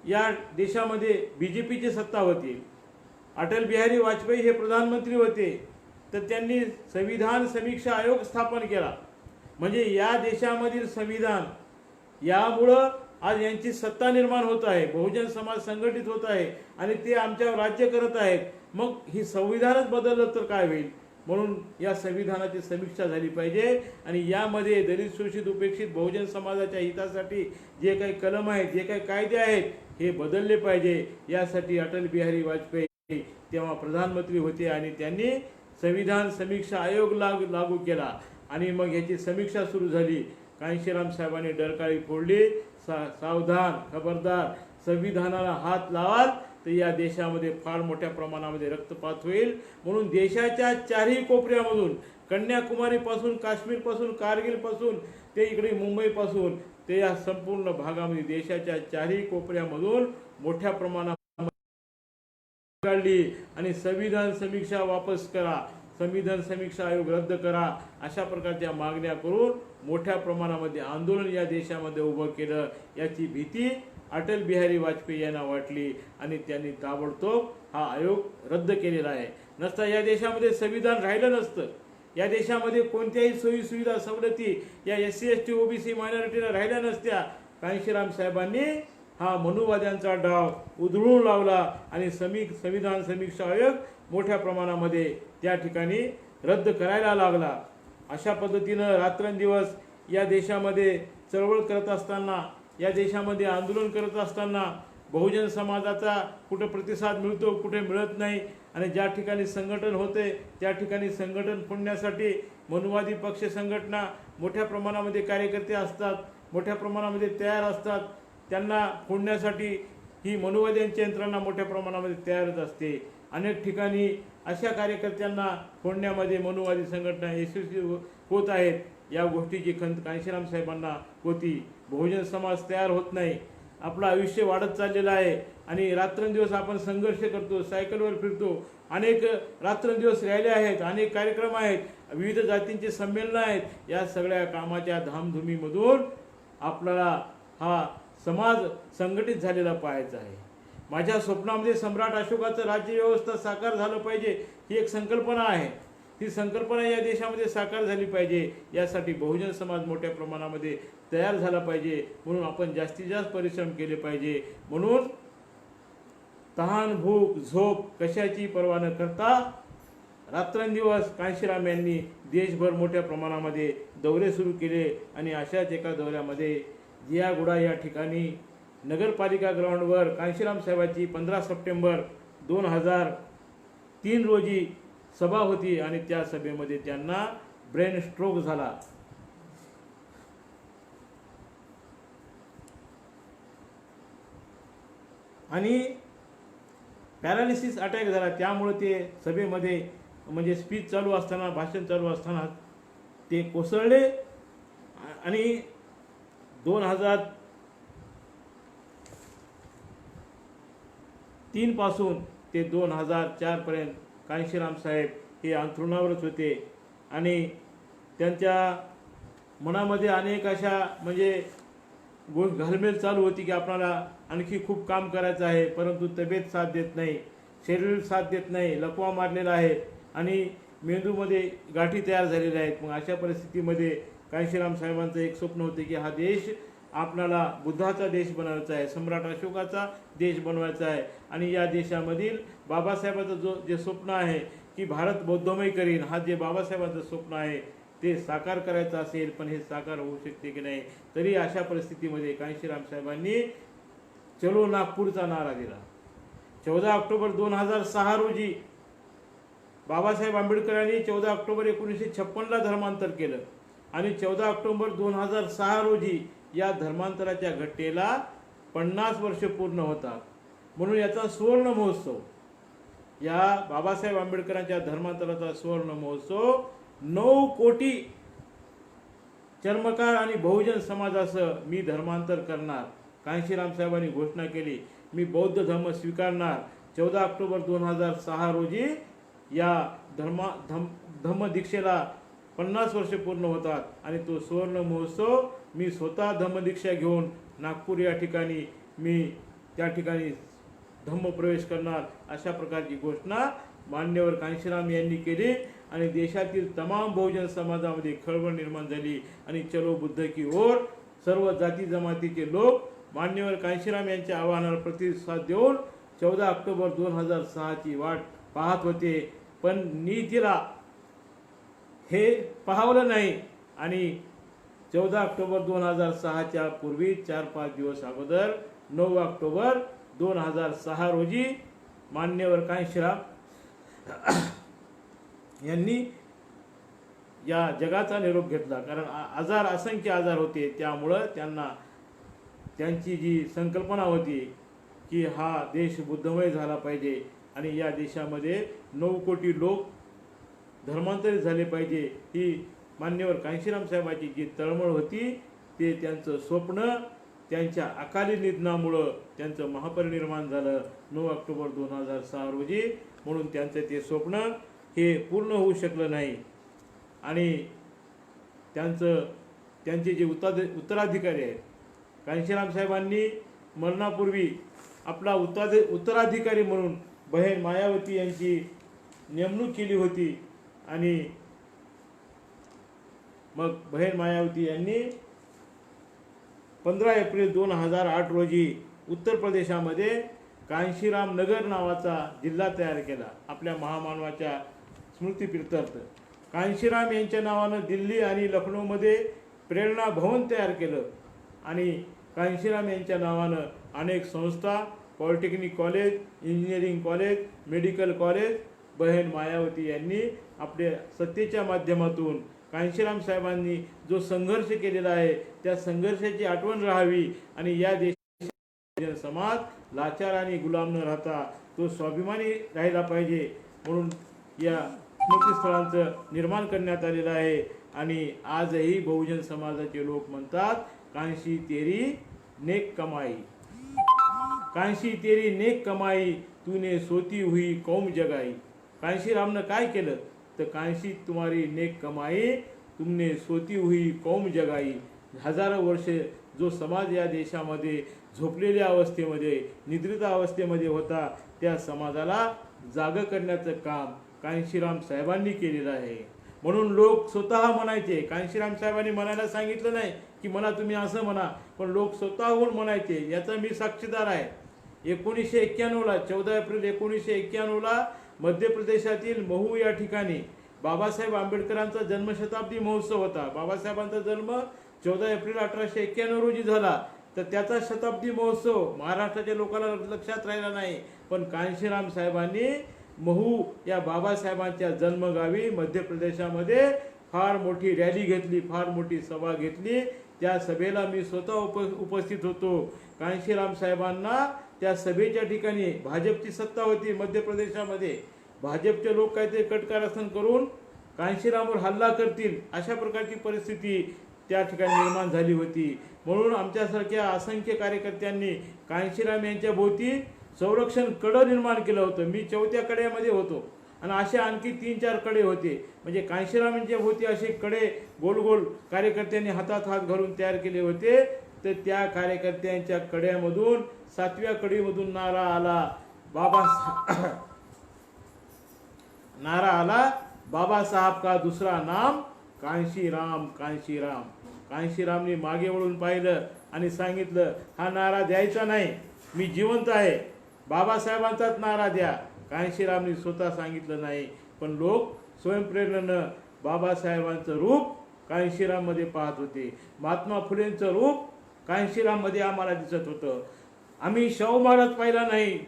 या देशामध्ये BJPची सत्ता होती, अटल बिहारी वाजपेयी हे प्रधानमंत्री होते, तर त्यांनी संविधान समीक्षा आयोग स्थापन केला. म्हणजे या देशामधील संविधान यामुळं आज यांची सत्ता निर्माण होत आहे, बहुजन समाज संघटित होत आहे आणि ते आमच्यावर राज्य करत आहेत. मग ही संविधानच बदललं तर काय होईल? म्हणून या संविधानाची समीक्षा झाली पाहिजे आणि यामध्ये दलित शोषित उपेक्षित बहुजन समाजाच्या हितासाठी जे काही कलम आहेत, जे काही कायदे आहेत हे बदलले पाहिजे. यासाठी अटल बिहारी वाजपेयी तेव्हा प्रधानमंत्री होते आणि त्यांनी संविधान समीक्षा आयोग लागू केला आणि मग याची समीक्षा सुरू झाली. कांशीराम साहेबांनी डरकाळी फोडली, सावधान खबरदार, संविधानाला हात लावाल तर या देशामध्ये फार मोठ्या प्रमाणामध्ये रक्तपात होईल. म्हणून देशाच्या चारही कोपऱ्यामधून, कन्याकुमारीपासून, काश्मीरपासून, कारगिलपासून ते इकडे मुंबईपासून ते या संपूर्ण भागामध्ये देशाच्या चारही कोपऱ्यामधून मोठ्या प्रमाणात काढली आणि संविधान समीक्षा वापस करा, संविधान समीक्षा आयोग रद्द करा, अशा प्रकारच्या मागण्या करून मोठ्या प्रमाणामध्ये आंदोलन या देशामध्ये उभं केलं. याची भीती अटल बिहारी वाजपेयी यांना वाटली आणि त्यांनी ताबडतोब हा आयोग रद्द केलेला आहे. नसता या देशामध्ये संविधान राहिलं नसतं. या देशामध्ये कोणत्याही सोयी सुविधा सवलती या SC ST OBC मायनॉरिटीला राहिल्या नसत्या. कांशीराम साहेबांनी हा मनुवाद्यांचा डाव उधळून लावला आणि संविधान समीक्षा आयोग मोठ्या प्रमाणामध्ये त्या ठिकाणी रद्द करायला लागला. अशा पद्धतीनं रात्रंदिवस या देशामध्ये चळवळ करत असताना, या देशामध्ये आंदोलन करत असताना बहुजन समाजाचा कुठे प्रतिसाद मिळतो, कुठे मिळत नाही. आणि ज्या ठिकाणी संघटन होते त्या ठिकाणी संघटन फोडण्यासाठी मनुवादी पक्ष संघटना मोठ्या प्रमाणामध्ये कार्यकर्ते असतात, मोठ्या प्रमाणामध्ये तयार असतात. त्यांना फोडण्यासाठी ही मनुवाद्यांची यंत्रणा मोठ्या प्रमाणामध्ये तयारच असते. अनेक ठिकाणी अशा कार्यकर्त्यांना फोडण्यामध्ये मनुवादी संघटना यशस्वी होत आहेत. या गोष्टीची खंत कांशीराम साहेबांना होती. बहुजन समाज तयार होत नाही. आपलं आयुष्य वाढत चाललेलं आहे आणि रात्रंदिवस आपण संघर्ष करतो, सायकलवर फिरतो, अनेक रात्रंदिवस रॅल्या आहेत, अनेक कार्यक्रम आहेत, विविध जातींचे संमेलनं आहेत. या सगळ्या कामाच्या धामधुमीमधून आपल्याला हा समाज संघटित झालेला पाहायचा आहे. माझ्या स्वप्नामध्ये सम्राट अशोकाचं राज्यव्यवस्था साकार झालं पाहिजे ही एक संकल्पना आहे. ही संकल्पना या देशामध्ये साकार झाली पाहिजे. यासाठी बहुजन समाज मोठ्या प्रमाणामध्ये तयार झाला पाहिजे. म्हणून आपण जास्तीत जास्त परिश्रम केले पाहिजे. म्हणून तहान, भूक, झोप कशाची पर्वा न करता रात्रंदिवस कांशीराम यांनी देशभर मोठ्या प्रमाणामध्ये दौरे सुरू केले आणि अशाच एका दौऱ्यामध्ये जियागुडा या ठिकाणी नगरपालिका ग्राउंडवर कांशीराम साहेबांची 15 सप्टेंबर 2003 रोजी सभा होती आणि त्या सभेमध्ये त्यांना ब्रेन स्ट्रोक झाला. आणि पॅरालिसिस अटॅक झाला. त्यामुळे ते सभेमध्ये म्हणजे स्पीच चालू असताना, भाषण चालू असताना ते कोसळले आणि 2003 पासून ते 2004 पर्यंत कांशीराम साहेब हे अंथरुणावरच होते आणि त्यांच्या मनामध्ये अनेक अशा म्हणजे घालमेल चालू होती की आपल्याला आणखी खूप काम करायचं आहे, परंतु तब्येत साथ देत नाही, शरीर साथ देत नाही, लकवा मारलेला आहे आणि मेंदूमध्ये गाठी तयार झालेल्या आहेत. मग अशा परिस्थितीमध्ये कांशीराम साहेबांचं एक स्वप्न होते की हा देश आपल्याला बुद्धाचा देश बनवायचा आहे, सम्राट अशोकाचा देश बनवायचा आहे आणि या देशामधील बाबासाहेबांचं जे स्वप्न आहे की भारत बौद्धमय करीन, हा जे बाबासाहेबांचं स्वप्न आहे ते साकार करायचं असेल, पण हे साकार होऊ शकते की नाही. तरी अशा परिस्थितीमध्ये कांशीराम साहेबांनी चलो नागपूरचा नारा दिला. 14 ऑक्टोबर 2006 रोजी बाबासाहेब आंबेडकरांनी 14 ऑक्टोबर 1956ला धर्मांतर केलं आणि 14 ऑक्टोबर 2006 रोजी या धर्मांतराच्या घटनेला 50 वर्ष पूर्ण होतात. म्हणून याचा सुवर्ण महोत्सव, या बाबासाहेब आंबेडकरांच्या धर्मांतराचा सुवर्ण महोत्सव 9 कोटी चर्मकार आणि बहुजन समाजासह मी धर्मांतर करणार. कांशीराम साहेबांनी घोषणा केली, मी बौद्ध धर्म स्वीकारणार. 14 ऑक्टोबर 2006 रोजी या धम्मदीक्षेला 50 वर्ष पूर्ण होतात आणि तो सुवर्ण महोत्सव मी स्वतः धम्मदीक्षा घेऊन नागपूर या ठिकाणी मी त्या ठिकाणी धम्मप्रवेश करणार. अशा प्रकारची घोषणा मान्यवर कांशीराम यांनी केली आणि देशातील तमाम बहुजन समाजामध्ये खळबळ निर्माण झाली आणि चलो बुद्ध की ओर सर्व जाती जमातीचे लोक मान्यवर कांशीराम यांच्या आवाहनाला प्रतिसाद देऊन 14 ऑक्टोबर 2006 ची वाट पाहत होते. पण नीतीला हे पाहवलं नाही आणि 14 ऑक्टोबर 2006च्या पूर्वी 4-5 दिवस अगोदर 9 ऑक्टोबर 2006 रोजी मान्यवर कांशीराम यांनी या जगाचा निरोप घेतला. कारण असंख्य आजार होते, त्यामुळं त्यांना त्यांची जी संकल्पना होती की हा देश बुद्धमय झाला पाहिजे आणि या देशामध्ये 9 कोटी लोक धर्मांतरित झाले पाहिजे, ही मान्यवर कांशीराम साहेबांची जी तळमळ होती ते त्यांचं स्वप्न त्यांच्या अकाली निधनामुळं त्यांचं महापरिनिर्वाण झालं 9 ऑक्टोबर 2006 रोजी. म्हणून त्यांचं ते स्वप्न हे पूर्ण होऊ शकलं नाही आणि त्यांचे जे उत्तराधिकारी आहेत, कांशीराम साहेबांनी मरणापूर्वी आपला उत्तराधिकारी म्हणून बहीण मायावती यांची नेमणूक केली होती आणि मग बहीण मायावती यांनी 15 एप्रिल 2008 रोजी उत्तर प्रदेशामध्ये कांशीराम नगर नावाचा जिल्हा तयार केला आपल्या महामानवाच्या स्मृतीप्रित्यर्थ. कांशीराम यांच्या नावानं दिल्ली आणि लखनौमध्ये प्रेरणा भवन तयार केलं आणि कांशीराम यांच्या नावानं अनेक संस्था, polytechnic college, engineering college, medical college बहीण मायावती यांनी आपल्या सत्तेच्या माध्यमातून कांशीराम साहेबांनी जो संघर्ष केलेला आहे त्या संघर्षाची आठवण राहावी आणि या देशाचा समाज लाचार आणि गुलाम न राहता तो स्वाभिमानी राहिला पाहिजे म्हणून या स्मृतीस्थळांचं निर्माण करण्यात आलेलं आहे. आणि आजही बहुजन समाजाचे लोक म्हणतात कांशी तेरी नेक कमाई, कांशी तेरी नेक कमाई, तूने सोती हुई कौम जगाई. कांशीरामनं काय केलं तर कांशी तुम्हारी नेक कमाई, तुमने सोती हुई कौम जगाई. हजारो वर्षे जो समाज या देशामध्ये झोपलेल्या अवस्थेमध्ये निद्रित अवस्थेमध्ये होता त्या समाजाला जाग करण्याचं काम कांशीराम साहेबांनी केलेलं आहे. म्हणून लोक स्वतः म्हणायचे, कांशीराम साहेबांनी म्हणायला सांगितलं नाही की मला तुम्ही असं म्हणा, पण लोक स्वतःहून म्हणायचे. याचा मी साक्षीदार आहे. 1991ला 14 एप्रिल 1991ला मध्य प्रदेशातील महू या ठिकाणी बाबासाहेब आंबेडकरांचा जन्मशताब्दी महोत्सव होता. बाबासाहेबांचा जन्म 14 एप्रिल 1891 रोजी झाला, तर त्याचा शताब्दी महोत्सव महाराष्ट्राच्या लोकांना लक्षात राहिला नाही. पण कांशीराम साहेबांनी महू या बाबासाहेबांच्या जन्मगावी मध्य प्रदेशामध्ये फार मोठी रॅली घेतली, फार मोठी सभा घेतली. त्या सभेला मी स्वतः उपस्थित होतो. कांशीराम साहेबांना त्या सभेच्या ठिकाणी भाजपची सत्ता होती मध्य प्रदेशामध्ये. भाजपचे लोक काहीतरी कटकारस्थान करून कांशीरामवर हल्ला करतील अशा प्रकारची परिस्थिती त्या ठिकाणी निर्माण झाली होती. म्हणून आमच्यासारख्या असंख्य कार्यकर्त्यांनी कांशीराम यांच्या भोवती संरक्षण कडं निर्माण केलं होतं. मी 4थ्या कड्यामध्ये होतो आणि असे आणखी 3-4 कडे होते. म्हणजे कांशीराम यांच्या भोवती असे कडे गोल गोल कार्यकर्त्यांनी हातात हात घालून तयार केले होते. तर त्या कार्यकर्त्यांच्या कड्यामधून 7व्या कडीमधून नारा आला बाबासाहेब का दुसरा नाम कांशीराम, कांशीराम. कांशीरामने मागे वळून पाहिलं आणि सांगितलं हा नारा द्यायचा नाही, मी जिवंत आहे, बाबासाहेबांचाच नारा द्या. कांशीरामने स्वतः सांगितलं नाही, पण लोक स्वयंप्रेरणेनं बाबासाहेबांचं रूप कांशीराममध्ये पाहत होते. महात्मा फुलेंचं रूप कांशीराममध्ये आम्हाला दिसत होतं. आम्ही शाहू महाराज पाहिला नाही,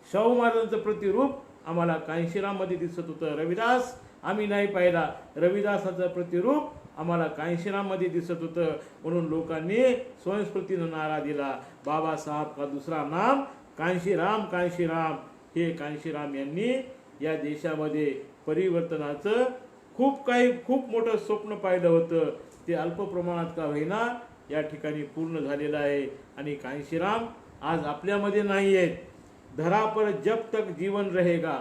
शाहू महाराजांचं प्रतिरूप आम्हाला कांशीराममध्ये दिसत होतं. रविदास आम्ही नाही पाहिला, रविदासाचं प्रतिरूप आम्हाला कांशीराममध्ये दिसत होतं. म्हणून लोकांनी स्वयंस्फूर्तीनं नारा दिला बाबासाहेब का दुसरा नाम कांशीराम, कांशीराम. हे कांशीराम यांनी या देशामध्ये परिवर्तनाचं खूप मोठं स्वप्न पाहिलं होतं. ते अल्प प्रमाणात का होईना या ठिकाणी पूर्ण झालेलं आहे. आणि कांशीराम आज आपल्यामध्ये नाही आहेत. धरा पर जब तक जीवन रहेगा,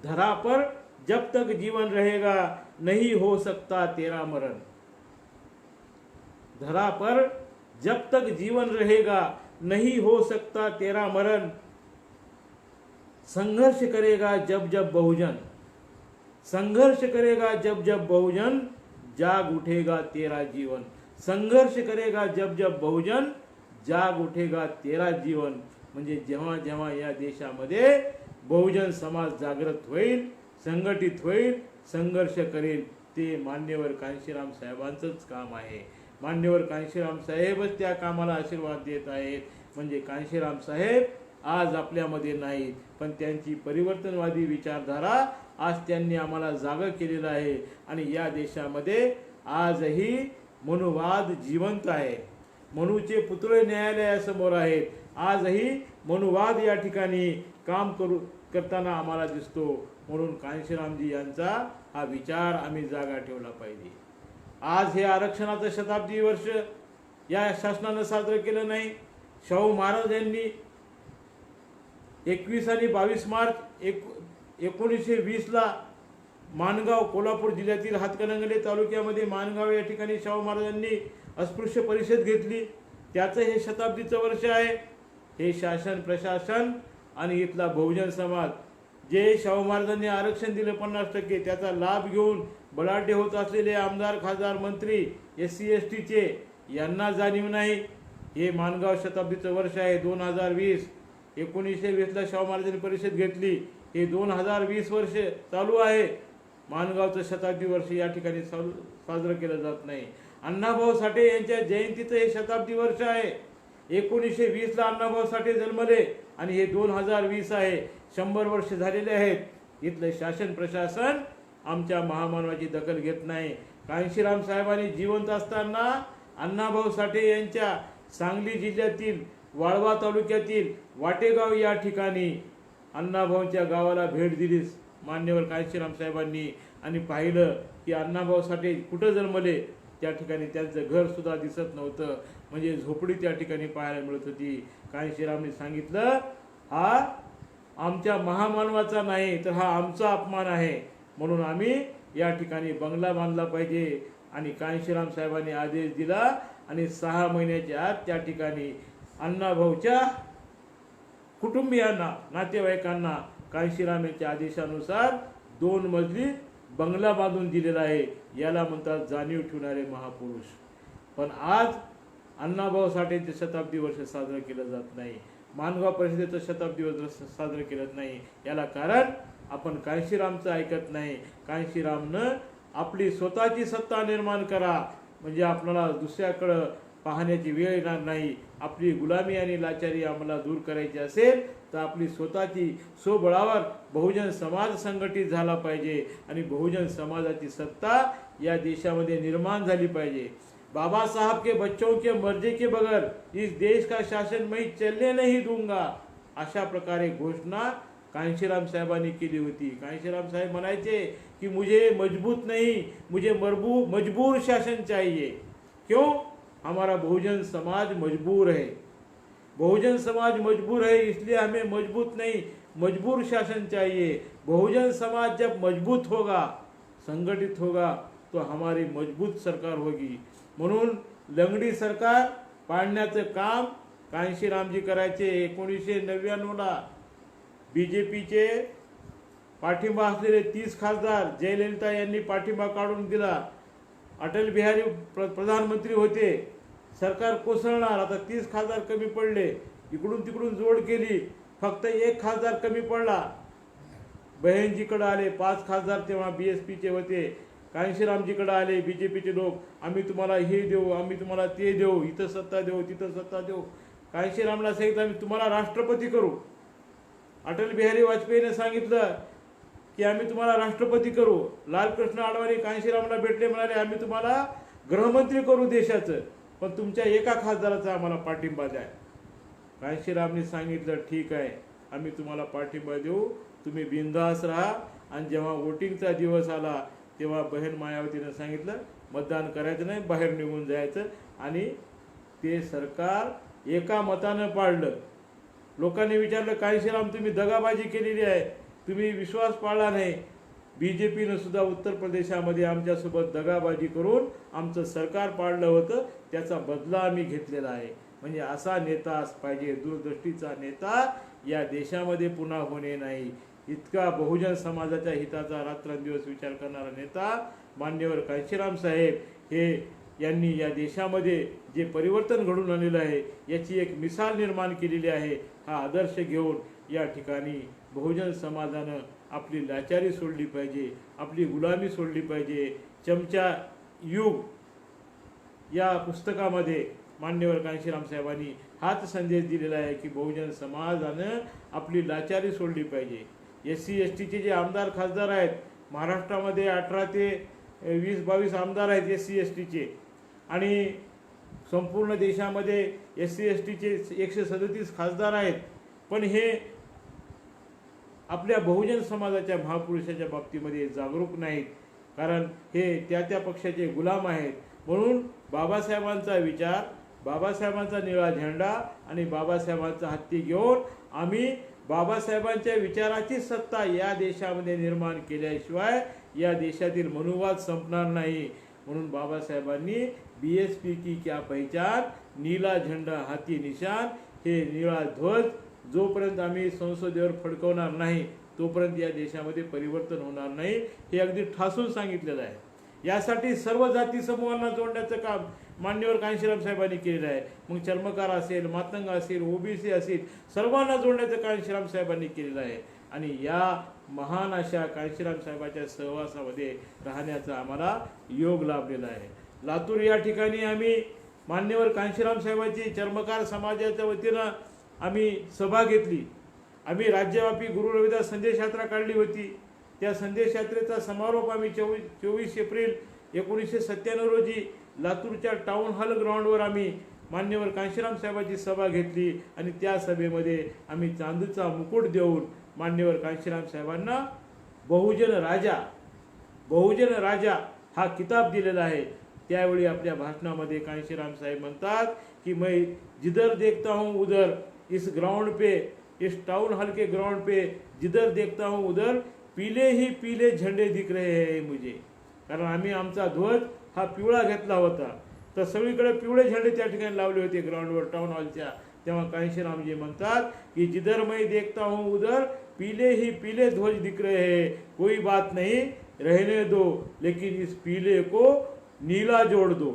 धरा पर जब तक जीवन रहेगा नहीं हो सकता तेरा मरण. धरा पर जब तक जीवन रहेगा नहीं हो सकता तेरा मरण. संघर्ष करेगा जब जब बहुजन, संघर्ष करेगा जब जब बहुजन, जाग उठेगा तेरा जीवन. संघर्ष करेगा जब जब बहुजन, जाग उठेगा तेरा जीवन. म्हणजे जेव्हा जेव्हा या देशामध्ये बहुजन समाज जागृत होईल, संघटित होईल, संघर्ष करेल, ते मान्यवर कांशीराम साहेबांचंच काम आहे. मान्यवर कांशीराम साहेबच त्या कामाला आशीर्वाद देत आहेत. म्हणजे कांशीराम साहेब आज आपल्यामध्ये नाहीत, पण त्यांची परिवर्तनवादी विचारधारा आज त्यांनी आम्हाला जागा केलेला आहे. आणि या देशामध्ये आजही मनुवाद जिवंत आहे. मनूचे पुतळे न्यायालयासमोर आहेत. आजही मनुवाद या ठिकाणी काम करताना आम्हाला दिसतो. म्हणून कांशीरामजी यांचा हा विचार आम्ही जागा ठेवला पाहिजे. आज हे आरक्षणाचं शताब्दी वर्ष या शासनानं साजरं केलं नाही. शाहू महाराज यांनी 21 आणि 22 मार्च 1920ला माणगाव, कोल्हापूर जिल्ह्यातील हातकणंगले तालुक्यामध्ये माणगाव या ठिकाणी शाहू महाराजांनी अस्पृश्य परिषद घेतली. त्याचं हे शताब्दीचं वर्ष आहे. हे शासन प्रशासन आणि इथला बहुजन समाज जे शाहू महाराजांनी आरक्षण दिलं 50%, त्याचा लाभ घेऊन बलाढ्य होत असलेले आमदार, खासदार, मंत्री SC STचे यांना जाणीव नाही. हे माणगाव शताब्दीचं वर्ष आहे 2020. 1920ला शाहू महाराजांनी परिषद घेतली. हे 2020 वर्ष चालू आहे. माणगावचं शताब्दी वर्ष या ठिकाणी साजरं केलं जात नाही. अण्णाभाऊ साठे यांच्या जयंतीचं हे शताब्दी वर्ष आहे. 1920ला अण्णाभाऊ साठे जन्मले आणि हे 2020 आहे. 100 वर्ष झालेले आहेत. इथलं शासन प्रशासन आमच्या महामानवाची दखल घेत नाही. कांशीराम साहेबांनी जिवंत असताना अण्णाभाऊ साठे यांच्या सांगली जिल्ह्यातील वाळवा तालुक्यातील वाटेगाव या ठिकाणी अण्णाभाऊंच्या गावाला भेट दिली मान्यवर कांशीराम साहेबांनी आणि पाहिलं की अण्णाभाऊ साठे कुठं जन्मले. त्या ठिकाणी त्यांचं घर सुद्धा दिसत नव्हतं. म्हणजे झोपडी त्या ठिकाणी पाहायला मिळत होती. कांशीरामने सांगितलं, हा आमच्या महामानवाचा नाही तर हा आमचा अपमान आहे. म्हणून आम्ही या ठिकाणी बंगला बांधला पाहिजे. आणि कांशीराम साहेबांनी आदेश दिला आणि 6 महिन्याच्या आत त्या ठिकाणी अण्णाभाऊच्या कुटुंबियांना, नातेवाईकांना कांशीराम यांच्या आदेशानुसार 2 मजली बंगला बांधून दिलेला आहे. याला म्हणतात जाणीव ठेवणारे महापुरुष. पण आज अण्णाभाऊ साठेंचे शताब्दी वर्ष साजरं केलं जात नाही. माणगाव परिषदेचं शताब्दी वर्ष साजरं केलं नाही. याला कारण आपण कांशीरामचं ऐकत नाही. कांशीरामनं आपली स्वतःची सत्ता निर्माण करा, म्हणजे आपल्याला दुसऱ्याकडं पाहण्याची वेळ येणार नाही. आपली गुलामी आणि लाचारी आम्हाला दूर करायची असेल तर आपली स्वतःची स्वबळावर बहुजन समाज संघटित झाला पाहिजे आणि बहुजन समाजाची सत्ता या देशामध्ये निर्माण झाली पाहिजे. बाबा साहब के बच्चों के मर्जी के बगैर इस देश का शासन मैं चलने नहीं दूंगा, अशा प्रकारे घोषणा कांशीराम साहेबांनी केली होती. कांशीराम साहेब म्हणायचे की मुझे मजबूत नहीं, मुझे मजबूर शासन चाहिए. क्यों? हमारा बहुजन समाज मजबूर है. बहुजन समाज मजबूर है, इसलिए हमें मजबूत नहीं, मजबूर शासन चाहिए. बहुजन समाज जब मजबूत होगा, संगठित होगा, तो हमारी मजबूत सरकार होगी. म्हणून लंगडी सरकार पाडण्याचं काम कांशीरामजी करायचे. 1999ला BJPचे पाठिंबा असलेले 30 खासदार जयललिता यांनी पाठिंबा काढून दिला. अटल बिहारी प्रधानमंत्री होते. सरकार कोसळणार. आता 30 खासदार कमी पडले. इकडून तिकडून जोड केली. फक्त 1 खासदार कमी पडला. बहेनजीकडे आले 5 खासदार, तेव्हा BSPचे होते. कांशीरामजीकडे आले BJPचे लोक, आम्ही तुम्हाला हे देऊ, आम्ही तुम्हाला ते देऊ, इथं सत्ता देऊ, तिथं सत्ता देऊ. कांशीरामला सांगितलं आम्ही तुम्हाला राष्ट्रपती करू. अटल बिहारी वाजपेयीने सांगितलं की आम्ही तुम्हाला राष्ट्रपती करू. लालकृष्ण अडवाणी कांशीरामला भेटले, म्हणाले आम्ही तुम्हाला गृहमंत्री करू देशाचं, पण तुमच्या एका खासदाराचा आम्हाला पाठिंबा द्या. कांशीरामने सांगितलं ठीक आहे, आम्ही तुम्हाला पाठिंबा देऊ, तुम्ही बिनधास्त राहा. आणि जेव्हा वोटिंगचा दिवस आला तेव्हा बहन मायावतीनं सांगितलं मतदान करायचं नाही, बाहेर निघून जायचं. आणि ते सरकार एका मतानं पाडलं. लोकांनी विचारलं कांशीराम तुम्ही दगाबाजी केलेली आहे, तुम्ही विश्वास पाळला नाही. BJPनं सुद्धा उत्तर प्रदेशामध्ये आमच्यासोबत दगाबाजी करून आमचं सरकार पाडलं होतं, त्याचा बदला आम्ही घेतलेला आहे. म्हणजे असा नेता पाहिजे, दूरदृष्टीचा नेता या देशामध्ये पुन्हा होणे नाही. इतका बहुजन समाजाच्या हिताचा रात्रंदिवस विचार करणारा नेता मान्यवर कांशीराम साहेब हे यांनी या देशामध्ये जे परिवर्तन घडून आणलेलं आहे याची एक मिसाल निर्माण केलेली आहे. हा आदर्श घेऊन या ठिकाणी बहुजन समाजानं आपली लाचारी सोडली पाहिजे, आपली गुलामी सोडली पाहिजे. चमचा युग या पुस्तकामध्ये मान्यवर कांशीराम साहेबांनी हाच संदेश दिलेला आहे की बहुजन समाजानं आपली लाचारी सोडली पाहिजे. SC STचे जे आमदार खासदार आहेत महाराष्ट्रामध्ये 18 ते 20-22 आमदार आहेत SC STचे. आणि संपूर्ण देशामध्ये SC STचे 137 खासदार आहेत, पण हे आपल्या बहुजन समाजाच्या महापुरुषाच्या बाबतीमध्ये जागरूक नाहीत, कारण हे त्या पक्षाचे गुलाम आहेत. म्हणून बाबासाहेबांचा विचार, बाबासाहेबांचा निळा झेंडा आणि बाबासाहेबांचा हत्ती घेऊन आम्ही बाबासाहेबांच्या विचाराची सत्ता या देशामध्ये निर्माण केल्याशिवाय या देशातील मनुवाद संपणार नाही. म्हणून बाबासाहेबांनी BSP की क्या पहचान, नीला झेंडा हाती निशान, हे निळा ध्वज जोपर्यंत आम्ही संसदेवर फडकवणार नाही तोपर्यंत या देशामध्ये परिवर्तन होणार नाही, हे अगदी ठासून सांगितलेलं आहे. यासाठी सर्व जाती समूहांना जोडण्याचं काम मान्यवर कांशीराम साहेबांनी केलेलं आहे. मग चर्मकार असेल, मातंग असेल, OBC असेल, सर्वांना जोडण्याचं कांशीराम साहेबांनी केलेलं आहे. आणि या महान अशा कांशीराम साहेबांच्या सहवासामध्ये राहण्याचा आम्हाला योग लाभलेला आहे. लातूर या ठिकाणी आम्ही मान्यवर कांशीराम साहेबांची चर्मकार समाजाच्या वतीनं आम्ही सभा घेतली. आम्ही राज्यव्यापी गुरु रविदास संदेश यात्रा काढली होती. त्या संदेश यात्रेचा समारोप आम्ही 24 एप्रिल 1997 रोजी लातूरच्या टाउन हॉल ग्राउंडवर आम्ही मान्यवर कांशीराम साहेबांची सभा घेतली आणि त्या सभेमध्ये आम्ही चांदीचा मुकुट देऊन मान्यवर कांशीराम साहेबांना बहुजन राजा हा किताब दिलेला आहे. त्यावेळी आपल्या भाषणामध्ये कांशीराम साहेब म्हणतात की मैं जिधर देखता हूँ उधर इस ग्राउंड पे, इस टाउन हॉल के ग्राउंड पे जिधर देखता हूँ उधर पीले ही पीले झंडे दिख रहे हैं मुझे. कारण आम्ही आमचा ध्वज हा पिवळा घेतला होता, तर सगळीकडे पिवळे झेंडे त्या ठिकाणी लावले होते ग्राउंडवर टाउन हॉलच्या. तेव्हा कांशीरामजी म्हणतात की जिधर मैं देखता हूँ उधर पीले ही पीले ध्वज दिख रहे हैं, कोई बात नहीं रहने दो, लेकिन इस पीले को नीला जोड दो.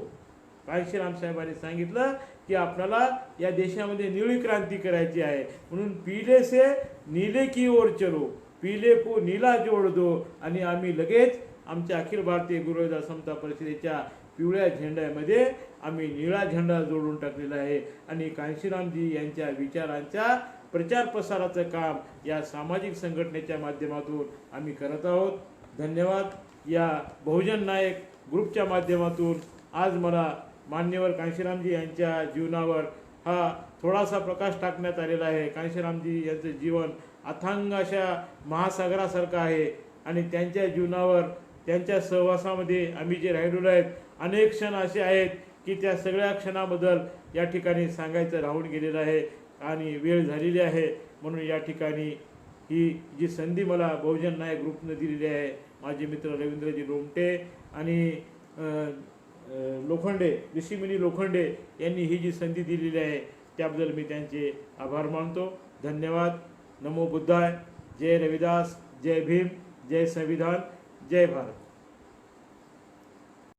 कांशीराम साहेबांनी सांगितलं की आपल्याला या देशामध्ये निळी क्रांती करायची आहे, म्हणून पीले से नीले की ओर चलो, पीले को नीला जोड दो. आणि आम्ही लगेच आमच्या अखिल भारतीय गुरु रविदास समता परिषदेच्या पिवळ्या झेंड्यामध्ये आम्ही निळा झेंडा जोडून टाकलेला आहे. आणि कांशीरामजी यांच्या विचारांच्या प्रचार प्रसाराचं काम या सामाजिक संघटनेच्या माध्यमातून आम्ही करत आहोत. धन्यवाद. या बहुजन नायक ग्रुपच्या माध्यमातून आज मला मान्यवर कांशीरामजी यांच्या जीवनावर हा थोडासा प्रकाश टाकण्यात आलेला आहे. कांशीरामजी यांचं जीवन अथांग अशा महासागरासारखं आहे आणि त्यांच्या जीवनावर, त्यांच्या सहवासामध्ये आम्ही जे राहिलेलो आहेत, अनेक क्षण असे आहेत की त्या सगळ्या क्षणाबद्दल या ठिकाणी सांगायचं राहून गेलेलं आहे आणि वेळ झालेली आहे. म्हणून या ठिकाणी ही जी संधी मला बहुजन नायक ग्रुपनं दिलेली आहे, माझे मित्र रवींद्रजी लोमटे आणि लोखंडे, ऋषिमुनी लोखंडे यांनी ही जी संधी दिलेली आहे त्याबद्दल मी त्यांचे आभार मानतो. धन्यवाद. नमो बुद्धाय. जय रविदास. जय भीम. जय संविधान. जय भारत.